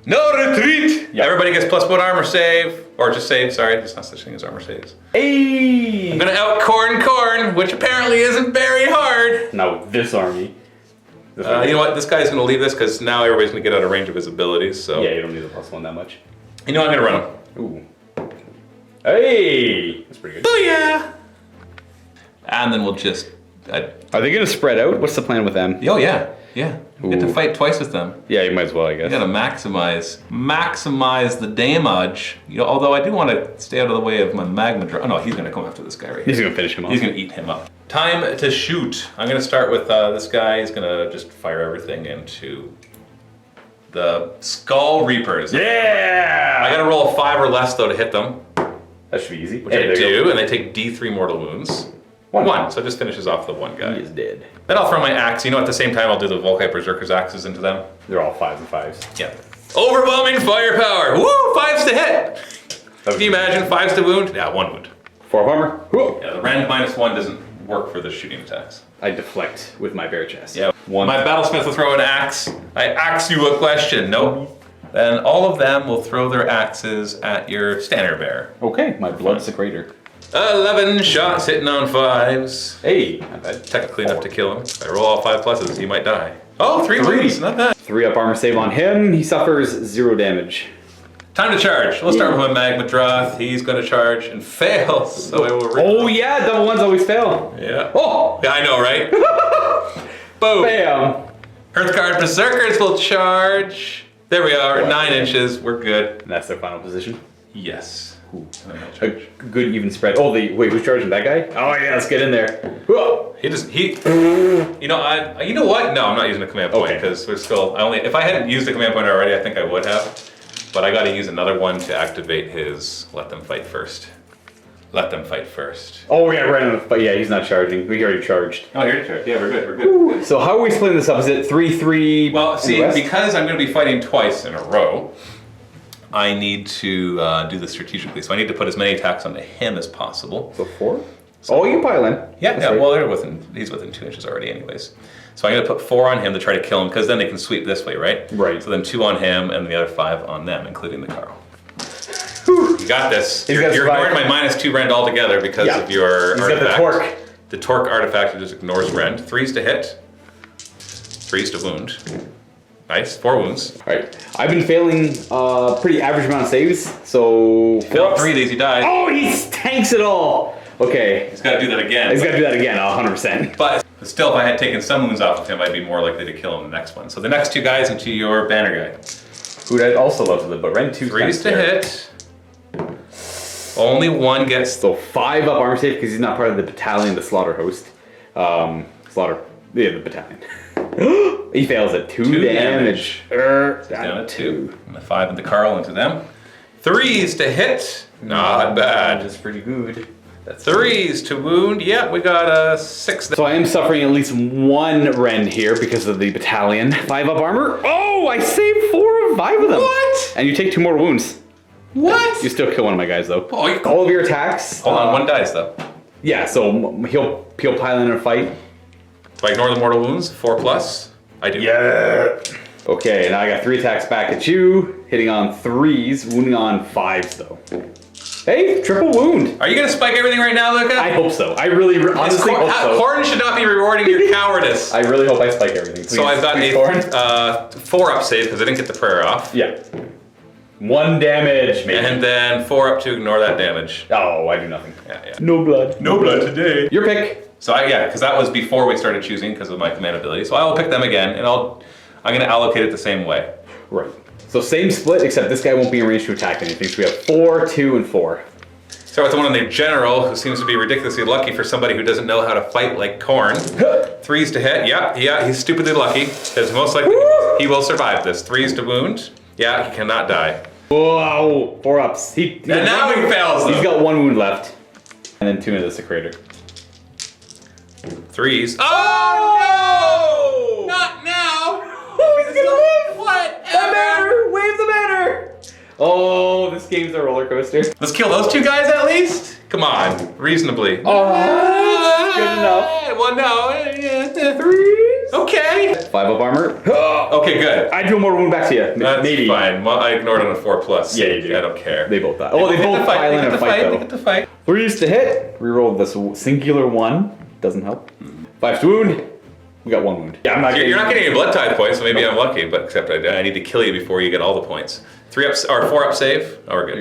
[SPEAKER 2] No retreat!
[SPEAKER 1] Yep.
[SPEAKER 2] Everybody gets +1 armor save. Or just save, sorry. There's not such thing as armor saves.
[SPEAKER 1] Hey!
[SPEAKER 2] I'm going to out Khorne, which apparently isn't very hard.
[SPEAKER 1] Now with this army.
[SPEAKER 2] You know what? This guy's going to leave this because now everybody's going to get out of range of his abilities. So
[SPEAKER 1] Yeah, you don't need the +1 that much.
[SPEAKER 2] you know I'm going to run him.
[SPEAKER 1] Ooh. Hey! That's pretty good.
[SPEAKER 2] Booyah! And then we'll just...
[SPEAKER 1] Are they going to spread out? What's the plan with them?
[SPEAKER 2] Oh, yeah. Yeah. You get to fight twice with them.
[SPEAKER 1] Yeah, you might as well, I guess.
[SPEAKER 2] You gotta maximize the damage. You know, although I do want to stay out of the way of my magma draw. Oh no, he's gonna come after this guy right here.
[SPEAKER 1] He's gonna finish him off.
[SPEAKER 2] He's gonna eat him up. Time to shoot. I'm gonna start with this guy. He's gonna just fire everything into the Skull Reapers.
[SPEAKER 1] Yeah!
[SPEAKER 2] I gotta roll a 5 or less though to hit them,
[SPEAKER 1] That should be easy.
[SPEAKER 2] which I do, and they take D3 mortal wounds. 1, so it just finishes off the one guy.
[SPEAKER 1] He is dead.
[SPEAKER 2] Then I'll throw my axe. You know, at the same time, I'll do the Volkite Berserker's axes into them.
[SPEAKER 1] They're all 5s and 5s.
[SPEAKER 2] Yeah. Overwhelming firepower. Woo! 5s to hit. Can you imagine 5s to wound? Yeah, 1 wound.
[SPEAKER 1] 4 of armor. Whoa.
[SPEAKER 2] Yeah, the rend -1 doesn't work for the shooting attacks.
[SPEAKER 1] I deflect with my bare chest.
[SPEAKER 2] Yeah.
[SPEAKER 1] 1.
[SPEAKER 2] My battlesmith will throw an axe. I axe you a question. Nope. Then all of them will throw their axes at your standard bearer.
[SPEAKER 1] Okay, my blood's the greater.
[SPEAKER 2] 11 shots hitting on 5s.
[SPEAKER 1] Hey, not bad.
[SPEAKER 2] Technically enough to kill him. If I roll all 5 pluses, he might die. Oh, 3 wounds. Not bad.
[SPEAKER 1] 3 up armor save on him. He suffers 0 damage.
[SPEAKER 2] Time to charge. We'll start with my Magma Droth. He's going to charge and fail. So I will.
[SPEAKER 1] Oh yeah, double ones always fail.
[SPEAKER 2] Yeah.
[SPEAKER 1] Oh!
[SPEAKER 2] Yeah, I know, right? Boom.
[SPEAKER 1] Bam!
[SPEAKER 2] Hearthguard Berserkers will charge. There we are, 9 inches. We're good.
[SPEAKER 1] And that's their final position.
[SPEAKER 2] Yes.
[SPEAKER 1] A good even spread. Oh, wait, who's charging that guy? Oh yeah, let's get in there. Whoa.
[SPEAKER 2] He doesn't. You know, you know what? No, I'm not using a command point because we're still. If I hadn't used the command point already, I think I would have. But I got to use another one to activate his. Let them fight first. Let them fight first.
[SPEAKER 1] Oh yeah, right on the. But yeah, he's not charging. We already charged.
[SPEAKER 2] Oh, you're charged. Yeah, we're good. We're good.
[SPEAKER 1] So how are we splitting this up? Is it 3-3?
[SPEAKER 2] Well, see, because I'm going to be fighting twice in a row, I need to do this strategically. So I need to put as many attacks onto him as possible.
[SPEAKER 1] So 4? Oh, you can pile in.
[SPEAKER 2] Yeah, yeah. Well, he's within 2 inches already, anyways. So I'm going to put 4 on him to try to kill him, because then they can sweep this way, right?
[SPEAKER 1] Right.
[SPEAKER 2] So then 2 on him, and the other 5 on them, including the Carl. Whew. You got this. You're ignoring my -2 rend altogether because of your
[SPEAKER 1] He's
[SPEAKER 2] artifact.
[SPEAKER 1] got the torque.
[SPEAKER 2] The torque artifact just ignores rend. 3s to hit. 3s to wound. Nice. 4 wounds.
[SPEAKER 1] All right. I've been failing pretty average amount of saves, so...
[SPEAKER 2] Failed 3 of these, he died.
[SPEAKER 1] Oh, he tanks it all! Okay.
[SPEAKER 2] He's got to do that again.
[SPEAKER 1] He's got to do that again, 100%.
[SPEAKER 2] But still, if I had taken some wounds off of him, I'd be more likely to kill him the next one. So the next 2 guys into your banner guy.
[SPEAKER 1] Who I'd also love to live, but rend 2
[SPEAKER 2] 3s to hit. Only 1 gets...
[SPEAKER 1] So 5 up armor save because he's not part of the battalion, the slaughter host. The battalion. He fails at 2 damage.
[SPEAKER 2] Down at 2. And the 5 into Carl into them. 3s to hit. Not bad.
[SPEAKER 1] That's pretty good.
[SPEAKER 2] That's 3s to wound. Yeah, we got a 6.
[SPEAKER 1] So I am suffering at least 1 rend here because of the battalion. 5 up armor. Oh, I saved 4 of 5 of them.
[SPEAKER 2] What?
[SPEAKER 1] And you take 2 more wounds.
[SPEAKER 2] What?
[SPEAKER 1] You still kill one of my guys though.
[SPEAKER 2] Oh,
[SPEAKER 1] all of your attacks.
[SPEAKER 2] Hold on, 1 dies though.
[SPEAKER 1] Yeah, so he'll pile in a fight.
[SPEAKER 2] Do I ignore the mortal wounds? 4 plus? I do.
[SPEAKER 1] Yeah. Okay, now I got 3 attacks back at you, hitting on 3s, wounding on 5s though. Hey, triple wound.
[SPEAKER 2] Are you gonna spike everything right now, Luka?
[SPEAKER 1] I hope so. I really honestly hope so.
[SPEAKER 2] Khorne should not be rewarding your cowardice.
[SPEAKER 1] I really hope I spike everything. Please,
[SPEAKER 2] so I've got a 4 up save because I didn't get the prayer off.
[SPEAKER 1] Yeah. 1 damage, maybe.
[SPEAKER 2] And then 4 up to ignore that damage.
[SPEAKER 1] Oh, I do nothing.
[SPEAKER 2] Yeah.
[SPEAKER 1] No blood.
[SPEAKER 2] No blood today.
[SPEAKER 1] Your pick.
[SPEAKER 2] So yeah, because that was before we started choosing because of my command ability. So I will pick them again, and I'm going to allocate it the same way.
[SPEAKER 1] Right. So same split, except this guy won't be in range to attack anything. So we have 4, 2, and 4.
[SPEAKER 2] Start with the one on the general, who seems to be ridiculously lucky for somebody who doesn't know how to fight like Khorne. 3s to hit. Yeah, he's stupidly lucky. Because most likely he will survive this. 3s to wound. Yeah, he cannot die.
[SPEAKER 1] Whoa! 4 ups.
[SPEAKER 2] And now he fails them.
[SPEAKER 1] He's got 1 wound left. And then 2 into the Desecrator.
[SPEAKER 2] 3s. Oh no! Not now!
[SPEAKER 1] Oh, he's gonna live!
[SPEAKER 2] What?
[SPEAKER 1] The banner! Wave the banner! Oh, this game's a roller coaster.
[SPEAKER 2] Let's kill those 2 guys at least? Come on, reasonably.
[SPEAKER 1] Oh, good enough.
[SPEAKER 2] Well, no. 3s. Okay.
[SPEAKER 1] 5 up armor.
[SPEAKER 2] Okay, good.
[SPEAKER 1] I do a mortal wound back to you.
[SPEAKER 2] That's
[SPEAKER 1] Maybe.
[SPEAKER 2] fine. Well, I ignored it on a 4+.
[SPEAKER 1] Yeah, you do.
[SPEAKER 2] I don't care.
[SPEAKER 1] They both die. Oh, they both pile in and fight though.
[SPEAKER 2] They get to fight.
[SPEAKER 1] 3s to hit. Reroll this singular 1. Doesn't help. 5s to wound. We got 1 wound. Yeah,
[SPEAKER 2] You're not getting any blood tithe points, so maybe I'm lucky. But except I need to kill you before you get all the points. 3 ups or 4 up save. Oh, we're good.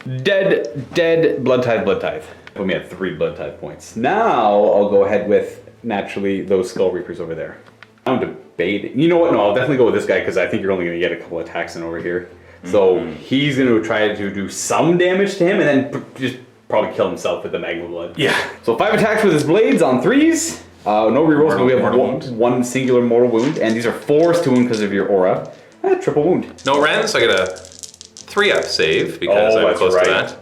[SPEAKER 1] You're good. Dead. Blood tithe. Put me at 3 blood tithe points. Now I'll go ahead with naturally those Skull Reapers over there. I'm debating. You know what? No, I'll definitely go with this guy because I think you're only going to get a couple attacks in over here. So he's going to try to do some damage to him and then just probably kill himself with the magma blood.
[SPEAKER 2] Yeah.
[SPEAKER 1] So 5 attacks with his blades on 3s. No rerolls, but we have one singular mortal wound, and these are 4s to wound because of your aura. Triple wound.
[SPEAKER 2] No rends, so I get a 3 up save because I'm close to that.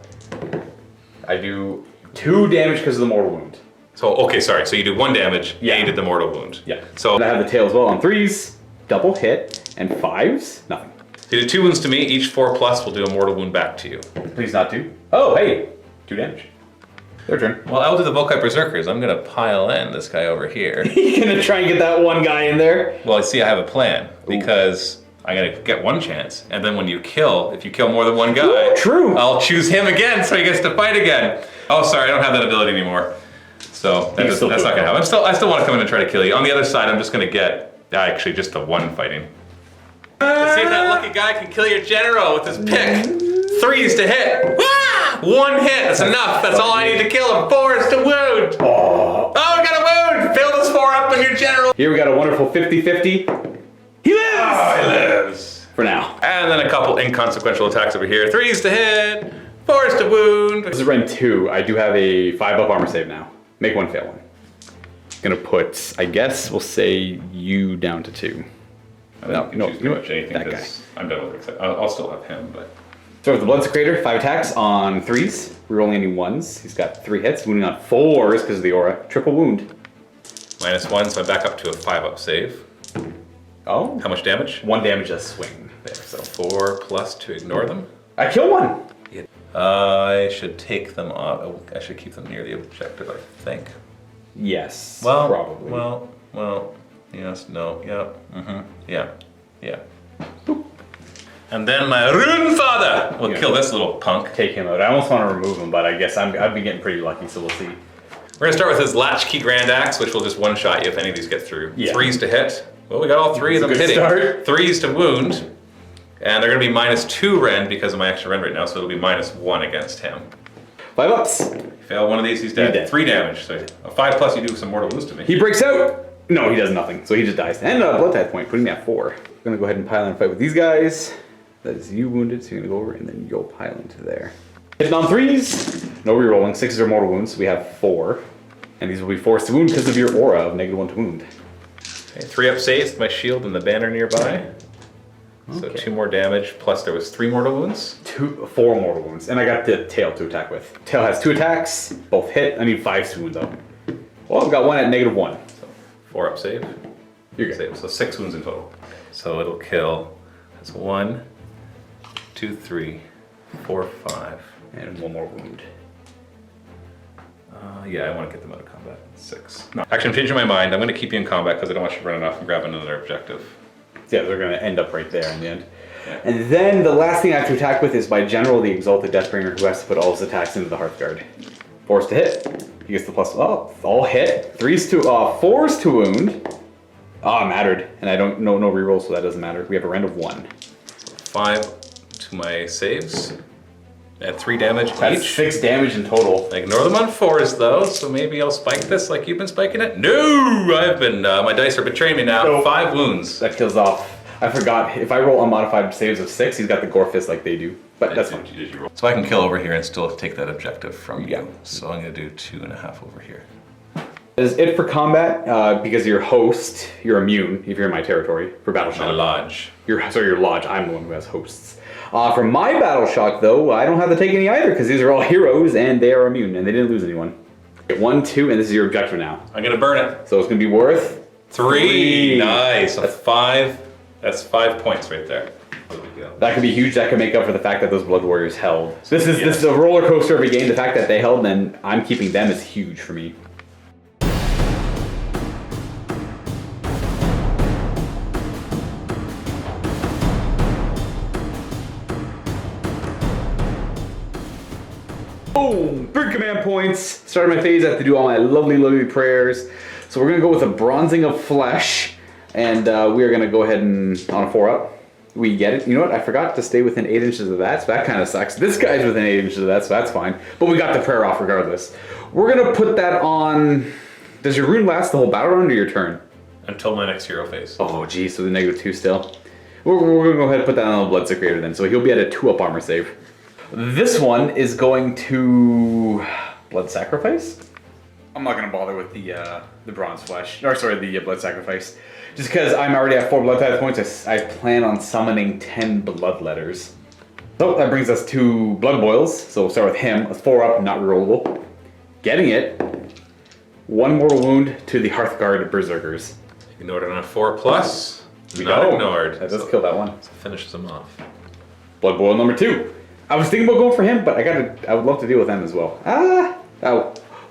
[SPEAKER 1] I do 2 damage because of the mortal wound.
[SPEAKER 2] So okay, sorry. So you do 1 damage.
[SPEAKER 1] Yeah.
[SPEAKER 2] And you did the mortal wound.
[SPEAKER 1] Yeah.
[SPEAKER 2] So
[SPEAKER 1] and I have the tail as well on 3s, double hit, and 5s, nothing.
[SPEAKER 2] you did 2 wounds to me. Each 4+ will do a mortal wound back to you.
[SPEAKER 1] Please not 2. Oh, hey, 2 damage. Their turn.
[SPEAKER 2] Well, I'll do the Volkite Berserkers. I'm gonna pile in this guy over here.
[SPEAKER 1] You're gonna try and get that one guy in there?
[SPEAKER 2] Well, I see I have a plan because I'm gonna get 1 chance, and then when you kill, if you kill more than 1 guy,
[SPEAKER 1] true.
[SPEAKER 2] I'll choose him again so he gets to fight again. Oh, sorry, I don't have that ability anymore. So that's not gonna happen. I still want to come in and try to kill you. On the other side, I'm just gonna get actually just the 1 fighting. Let's see if that lucky guy can kill your general with his pick. 3s to hit. 1 hit. That's enough. That's all I need to kill him. 4s to wound. Oh, I got a wound. Fill this 4 up in your general.
[SPEAKER 1] Here we got a wonderful 50-50. He lives!
[SPEAKER 2] Oh, he lives.
[SPEAKER 1] For now.
[SPEAKER 2] And then a couple inconsequential attacks over here. 3s to hit. 4s to wound.
[SPEAKER 1] This is round 2. I do have a 5 up armor save now. Make 1, fail 1. Gonna put, I guess we'll say you down to 2.
[SPEAKER 2] No, pretty much anything
[SPEAKER 1] that
[SPEAKER 2] because I'm done with it. Except I'll still have him, but.
[SPEAKER 1] So with the Blood Desecrator, 5 attacks on 3s. We're rolling any 1s. He's got 3 hits, wounding on 4s because of the aura. Triple wound.
[SPEAKER 2] -1, so I'm back up to a 5 up save.
[SPEAKER 1] Oh.
[SPEAKER 2] How much damage?
[SPEAKER 1] 1 damage a swing. There,
[SPEAKER 2] So 4+ to ignore them.
[SPEAKER 1] I kill 1.
[SPEAKER 2] I should take them off. I should keep them near the objective, I think.
[SPEAKER 1] Yes.
[SPEAKER 2] Well,
[SPEAKER 1] probably.
[SPEAKER 2] Well. Yes. No. Yeah. Yeah. Boop. And then my Rune Father will kill this little punk.
[SPEAKER 1] Take him out. I almost want to remove him, but I guess I've been getting pretty lucky, so we'll see.
[SPEAKER 2] We're gonna start with his Latchkey Grand Axe, which will just 1-shot you if any of these get through.
[SPEAKER 1] Yeah.
[SPEAKER 2] 3s to hit. Well, we got all 3 of them hitting.
[SPEAKER 1] Start.
[SPEAKER 2] 3s to wound. And they're gonna be -2 rend because of my extra rend right now, so it'll be -1 against him.
[SPEAKER 1] 5 ups.
[SPEAKER 2] Fail one of these, he's dead.
[SPEAKER 1] He's dead. 3
[SPEAKER 2] damage. So a 5+, you do some mortal wounds to me.
[SPEAKER 1] He breaks out. No, he does nothing. So he just dies. And a blood tithe point, putting me at 4. I'm gonna go ahead and pile in and fight with these guys. That is you wounded, so you're gonna go over and then you'll pile into there. Hitting on 3s. No rerolling. 6s are mortal wounds. So we have 4. And these will be forced to wound because of your aura of -1 to wound.
[SPEAKER 2] Okay, 3 up saves, my shield and the banner nearby. So 2 more damage, plus there was 3 mortal wounds.
[SPEAKER 1] 4 mortal wounds. And I got the tail to attack with. Tail has 2 attacks, both hit. I need 5 to wound though. Well, I've got 1 at -1.
[SPEAKER 2] So 4 up save.
[SPEAKER 1] You're good.
[SPEAKER 2] Save. So 6 wounds in total. So it'll kill. That's 1, 2, 3, 4, 5.
[SPEAKER 1] And 1 more wound.
[SPEAKER 2] Yeah, I want to get them out of combat. 6. No, actually, I'm changing my mind. I'm going to keep you in combat because I don't want you running off and grabbing another objective.
[SPEAKER 1] Yeah, they're going to end up right there in the end. Yeah. And then the last thing I have to attack with is my general, the Exalted Deathbringer, who has to put all his attacks into the Hearthguard. 4s to hit. He gets the plus. Oh, all hit. 4s to wound. Ah, mattered. And I don't know no rerolls, so that doesn't matter. We have a rend of 1.
[SPEAKER 2] 5 to my saves. At 3 damage
[SPEAKER 1] That's
[SPEAKER 2] each.
[SPEAKER 1] 6 damage in total.
[SPEAKER 2] I ignore them on 4s though, so maybe I'll spike this like you've been spiking it. No! I've been, my dice are betraying me now.
[SPEAKER 1] Nope.
[SPEAKER 2] 5 wounds.
[SPEAKER 1] That kills off. I forgot, if I roll unmodified saves of 6, he's got the gore fist like they do. But that's fine.
[SPEAKER 2] So I can kill over here and still take that objective from you. So I'm gonna do 2.5 over here.
[SPEAKER 1] That is it for combat. Because you're host, you're immune if you're in my territory for battle
[SPEAKER 2] My
[SPEAKER 1] shock.
[SPEAKER 2] lodge.
[SPEAKER 1] Sorry, your lodge. I'm the one who has hosts. For my battle shock, though, I don't have to take any either because these are all heroes and they are immune and they didn't lose anyone. 1, 2, and this is your objective now.
[SPEAKER 2] I'm gonna burn it.
[SPEAKER 1] So it's gonna be worth
[SPEAKER 2] 3. Nice. So 5. That's 5 points right there.
[SPEAKER 1] That could be huge. That could make up for the fact that those Blood Warriors held. This is a roller coaster of a game. The fact that they held and I'm keeping them is huge for me. Boom! 3 command points. Started my phase. I have to do all my lovely, lovely prayers. So we're gonna go with a bronzing of flesh, and we are gonna go ahead and on a 4-up. We get it. You know what? I forgot to stay within 8 inches of that, so that kind of sucks. This guy's within 8 inches of that, so that's fine. But we got the prayer off regardless. We're gonna put that on. Does your rune last the whole battle round or your turn?
[SPEAKER 2] Until my next hero phase.
[SPEAKER 1] Oh, geez. So the -2 still. We're gonna go ahead and put that on the Blood Secretor then. So he'll be at a 2-up armor save. This one is going to Blood Sacrifice. I'm not gonna bother with the bronze flesh, or sorry, the blood sacrifice, just because I'm already at 4 blood tithe points. I plan on summoning 10 blood letters. So that brings us to blood boils. So we'll start with him. A 4-up, not rerollable. Getting it. 1 mortal wound to the Hearthguard Berserkers.
[SPEAKER 2] Ignored it on a 4+.
[SPEAKER 1] We
[SPEAKER 2] Not
[SPEAKER 1] go.
[SPEAKER 2] ignored.
[SPEAKER 1] That does kill that one.
[SPEAKER 2] So finishes them off.
[SPEAKER 1] Blood boil number 2. I was thinking about going for him, but I would love to deal with them as well.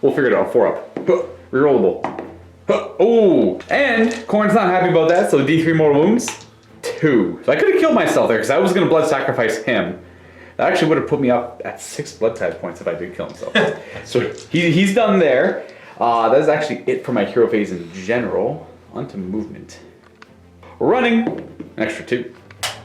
[SPEAKER 1] We'll figure it out. 4-up. Rerollable. Oh, and Khorne's not happy about that, so D3 mortal wounds. 2. So I could have killed myself there because I was going to blood sacrifice him. That actually would have put me up at 6 blood tithe points if I did kill himself. So he's done there. That is actually it for my hero phase in general. Onto movement. Running. An extra 2.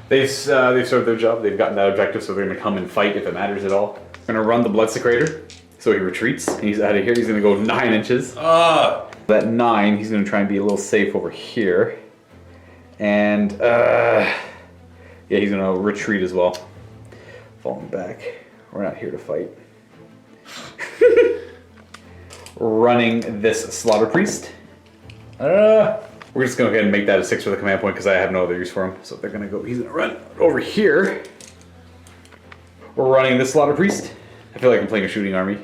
[SPEAKER 1] They've served their job. They've gotten that objective, so they're going to come and fight if it matters at all. Going to run the Blood Secretor. So he retreats, and he's out of here. He's going to go 9 inches. That 9, he's going to try and be a little safe over here. And, yeah, he's going to retreat as well. Falling back. We're not here to fight. Running this Slaughter Priest. We're just going to go ahead and make that a 6 for the command point because I have no other use for him. So they're going to go, he's going to run over here. We're running this Slaughter Priest. I feel like I'm playing a shooting army.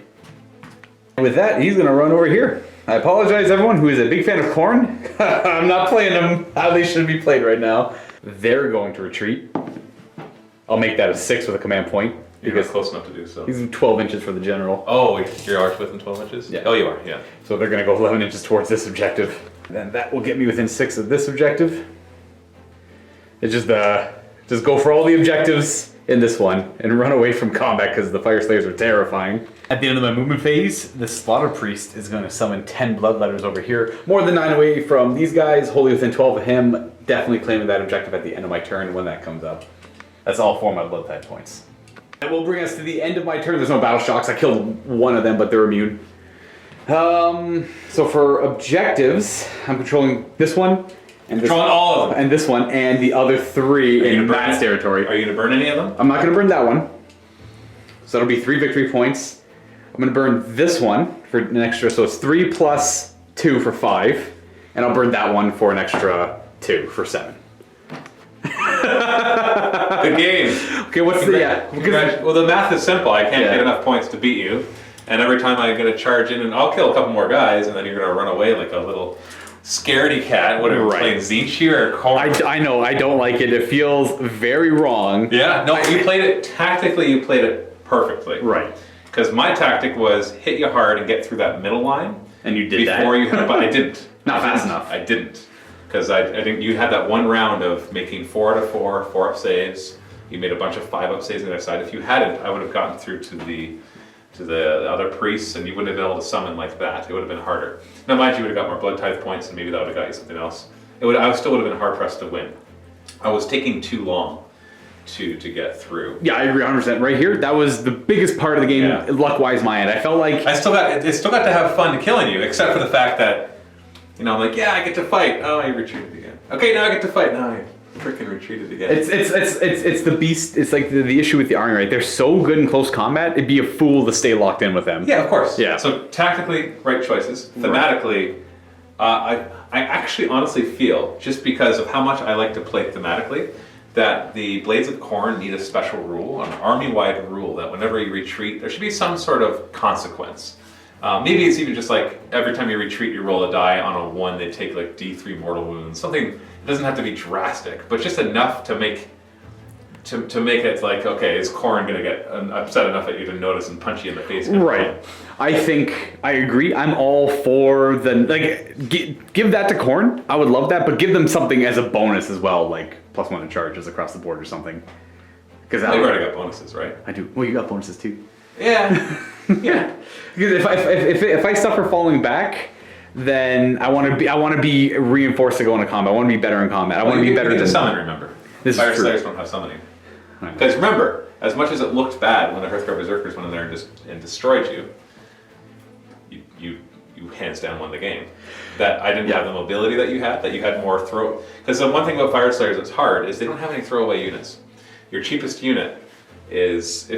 [SPEAKER 1] With that, he's going to run over here. I apologize, everyone who is a big fan of Khorne. I'm not playing them how they should be played right now. They're going to retreat. I'll make that a 6 with a command point.
[SPEAKER 2] You're not close enough to do so.
[SPEAKER 1] He's 12 inches for the general.
[SPEAKER 2] Oh, you're arch within 12 inches?
[SPEAKER 1] Yeah.
[SPEAKER 2] Oh, you are, yeah.
[SPEAKER 1] So they're going to go 11 inches towards this objective. Then that will get me within 6 of this objective. It's just go for all the objectives in this one and run away from combat because the Fyreslayers are terrifying. At the end of my movement phase, the Slaughter Priest is going to summon 10 blood letters over here. More than 9 away from these guys, wholly within 12 of him. Definitely claiming that objective at the end of my turn when that comes up. That's all 4 of my blood tithe points. That will bring us to the end of my turn. There's no battle shocks. I killed 1 of them, but they're immune. So for objectives, I'm controlling this one. And
[SPEAKER 2] Controlling all of them.
[SPEAKER 1] And this one, and the other 3 in Matt's territory.
[SPEAKER 2] Are you going to burn any of them?
[SPEAKER 1] I'm not going to burn that one. So that'll be 3 victory points. I'm going to burn this one for an extra, so it's 3 plus 2 for 5. And I'll burn that one for an extra 2 for 7.
[SPEAKER 2] Good game.
[SPEAKER 1] Okay, what's
[SPEAKER 2] Well, the math is simple. I can't get enough points to beat you. And every time I'm going to charge in, and I'll kill a couple more guys, and then you're going to run away like a little scaredy cat. Whatever, playing Zinchi or Khorne.
[SPEAKER 1] I know, I don't like it. It feels very wrong.
[SPEAKER 2] Yeah, no, you played it tactically. You played it perfectly.
[SPEAKER 1] Right.
[SPEAKER 2] Because my tactic was hit you hard and get through that middle line.
[SPEAKER 1] And you did
[SPEAKER 2] before you had, but I didn't.
[SPEAKER 1] Not fast enough.
[SPEAKER 2] I didn't. Because I think you had that one round of making 4 out of 4, 4-up saves. You made a bunch of 5-up saves on the other side. If you hadn't, I would have gotten through to the other priests, and you wouldn't have been able to summon like that. It would have been harder. Now, mind you, would have got more blood tithe points, and maybe that would have got you something else. I still would have been hard pressed to win. I was taking too long, to get through.
[SPEAKER 1] Yeah, I agree 100%. Right here, that was the biggest part of the game, luck-wise, my end. I felt like...
[SPEAKER 2] it still got to have fun killing you, except for the fact that, I'm like, yeah, I get to fight. Oh, you retreated again. Okay, now I get to fight. No, I freaking retreated again.
[SPEAKER 1] It's the beast. It's like the issue with the army, right? They're so good in close combat, it'd be a fool to stay locked in with them.
[SPEAKER 2] Yeah, of course.
[SPEAKER 1] Yeah.
[SPEAKER 2] So tactically, right choices. Thematically, I actually honestly feel, just because of how much I like to play thematically, that the Blades of Khorne need a special rule, an army-wide rule, that whenever you retreat, there should be some sort of consequence. Maybe it's even just like every time you retreat, you roll a die. On a 1, they take like D3 mortal wounds. Something, it doesn't have to be drastic, but just enough to make it like, okay, is Khorne going to get upset enough at you to notice and punch you in the face?
[SPEAKER 1] Right. I think I agree. I'm all for give that to Khorne. I would love that, but give them something as a bonus as well, like +1 to charges across the board or something. Because
[SPEAKER 2] I've already got bonuses, right?
[SPEAKER 1] I do. Well, you got bonuses too.
[SPEAKER 2] Yeah. Yeah.
[SPEAKER 1] Because if I suffer falling back, then I want to be reinforced to go into combat. I want to be better in combat. I want to be better
[SPEAKER 2] than summon. Remember, Fyreslayers don't have summoning. Because remember, as much as it looked bad when the Hearthguard Berserkers went in there and destroyed you hands down won the game. That I didn't have the mobility that you had more throw. Because the one thing about Fyreslayers that's hard is they don't have any throwaway units. Your cheapest unit is,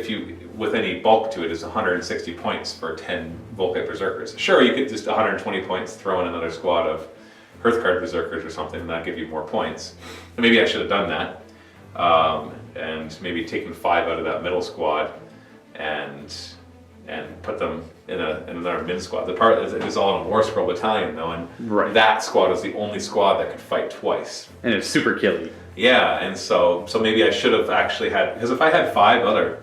[SPEAKER 2] with any bulk to it, is 160 points for 10 Volkite Berserkers. Sure, you could just 120 points throw in another squad of Hearthguard Berserkers or something, and that'd give you more points. And maybe I should have done that. And maybe taken 5 out of that middle squad and put them in another min squad. The part is it was all in a War Scroll battalion though, and that squad was the only squad that could fight twice.
[SPEAKER 1] And it's super killy.
[SPEAKER 2] Yeah, and so maybe I should have actually had, because if I had 5 other,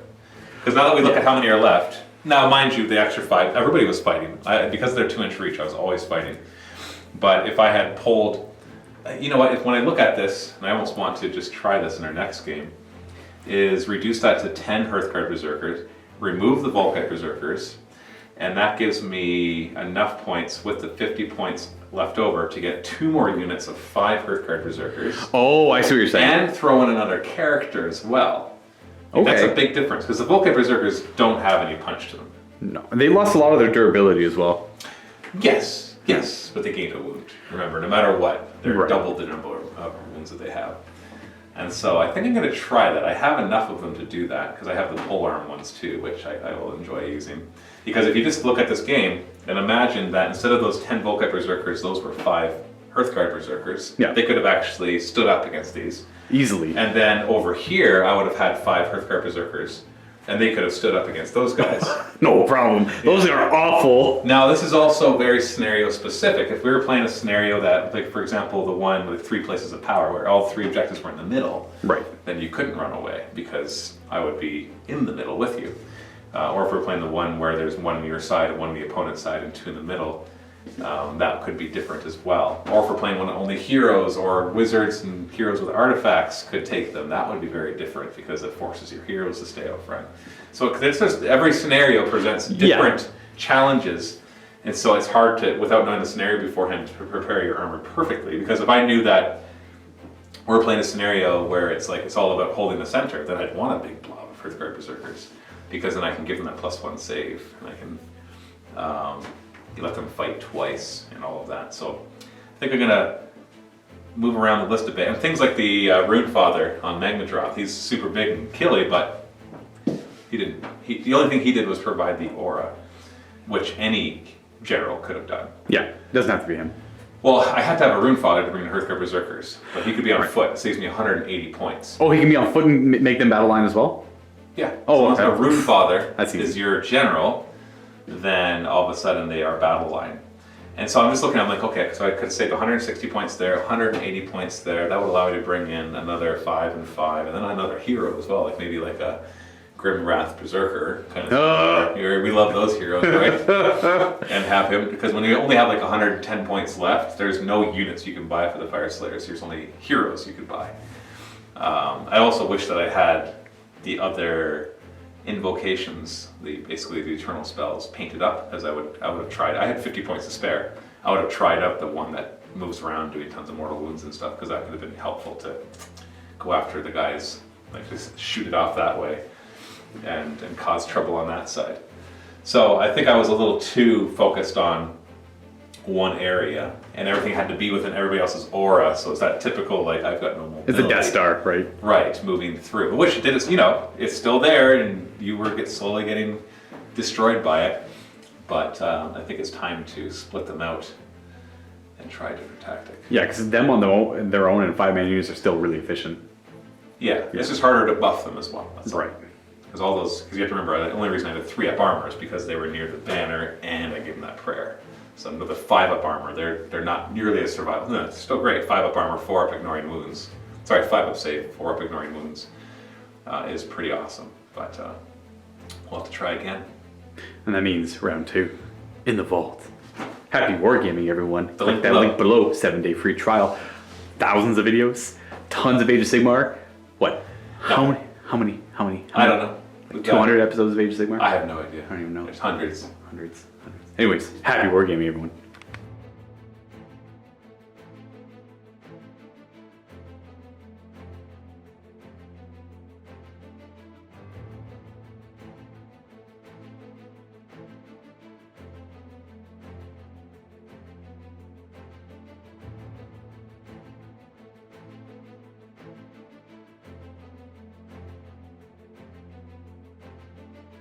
[SPEAKER 2] because now that we look at how many are left, now mind you, the extra 5, everybody was fighting. Because they're 2-inch reach, I was always fighting. But if I had pulled, you know what, when I look at this, and I almost want to just try this in our next game, is reduce that to 10 Hearthguard Berserkers, remove the Volkite Berserkers, and that gives me enough points with the 50 points left over to get 2 more units of 5 Hearthguard Berserkers.
[SPEAKER 1] Oh, I see what you're saying.
[SPEAKER 2] And throw in another character as well.
[SPEAKER 1] Okay.
[SPEAKER 2] That's a big difference, because the Volkite Berserkers don't have any punch to them.
[SPEAKER 1] No, they lost a lot of their durability as well.
[SPEAKER 2] Yes, but they gained a wound. Remember, no matter what, they're double the number of wounds that they have. And so I think I'm going to try that. I have enough of them to do that, because I have the polearm ones too, which I will enjoy using. Because if you just look at this game, and imagine that instead of those 10 Volkite Berserkers, those were 5 Hearthguard Berserkers.
[SPEAKER 1] Yeah.
[SPEAKER 2] They could have actually stood up against these.
[SPEAKER 1] Easily.
[SPEAKER 2] And then over here, I would have had 5 Hearthguard Berserkers, and they could have stood up against those guys.
[SPEAKER 1] No problem. Those are awful.
[SPEAKER 2] Now, this is also very scenario specific. If we were playing a scenario that, like for example, the one with 3 places of power, where all 3 objectives were in the middle, then you couldn't run away, because I would be in the middle with you. Or if we're playing the one where there's 1 on your side and 1 on the opponent's side and 2 in the middle, that could be different as well. Or if we're playing one that only heroes or wizards and heroes with artifacts could take them, that would be very different, because it forces your heroes to stay out front. So it's just, every scenario presents different challenges, and so it's hard to, without knowing the scenario beforehand, to prepare your armor perfectly. Because if I knew that we're playing a scenario where it's like it's all about holding the center, then I'd want a big blob of Hearthguard Berserkers, because then I can give them that +1 save, and I can let them fight twice and all of that. So I think I'm gonna move around the list a bit, and things like the Runefather on Magmadroth. He's super big and killy, but the only thing he did was provide the aura, which any general could have done.
[SPEAKER 1] Yeah, it doesn't have to be him.
[SPEAKER 2] Well, I had to have a Runefather to bring the Hearthguard Berserkers, but he could be on foot. It saves me 180 points.
[SPEAKER 1] Oh, he can be on foot and make them battle line as well?
[SPEAKER 2] Yeah.
[SPEAKER 1] Oh,
[SPEAKER 2] so
[SPEAKER 1] okay.
[SPEAKER 2] a Runefather is your general, then all of a sudden they are battle line. And so I'm just looking, I'm like, okay, so I could save 160 points there, 180 points there. That would allow me to bring in another 5 and 5, and then another hero as well, like maybe like a Grimwrath Berserker kind of thing. We love those heroes, right? And have him, because when you only have like 110 points left, there's no units you can buy for the Fyreslayers. There's only heroes you could buy. I also wish that I had the other invocations, basically the eternal spells, painted up, as I would have tried. I had 50 points to spare. I would have tried out the one that moves around doing tons of mortal wounds and stuff, because that could have been helpful to go after the guys like just shoot it off that way and cause trouble on that side. So I think I was a little too focused on one area, and everything had to be within everybody else's aura. So it's that typical, like, I've got no mobility.
[SPEAKER 1] It's a Death Star, right?
[SPEAKER 2] Right, moving through. Which it did, it's still there, and you were slowly getting destroyed by it. But I think it's time to split them out and try a different tactic.
[SPEAKER 1] Yeah, because them on their own and 5-man units are still really efficient.
[SPEAKER 2] Yeah, it's just harder to buff them as well. That's
[SPEAKER 1] right.
[SPEAKER 2] Because you have to remember, the only reason I did 3-up armor is because they were near the banner, and I gave them that prayer. So with the 5-up armor, they're not nearly as survivable. No, it's still great. 5-up armor, 4-up ignoring wounds. Sorry, 5-up save, 4-up ignoring wounds is pretty awesome. But we'll have to try again.
[SPEAKER 1] And that means round 2 in the vault. Happy wargaming, everyone.
[SPEAKER 2] The
[SPEAKER 1] Click that link below. 7-day free trial. Thousands of videos. Tons of Age of Sigmar. What? How many?
[SPEAKER 2] I don't know.
[SPEAKER 1] 200 episodes of Age of Sigmar?
[SPEAKER 2] I have no idea.
[SPEAKER 1] I don't even know.
[SPEAKER 2] There's hundreds.
[SPEAKER 1] Hundreds. Anyways, happy wargaming, everyone.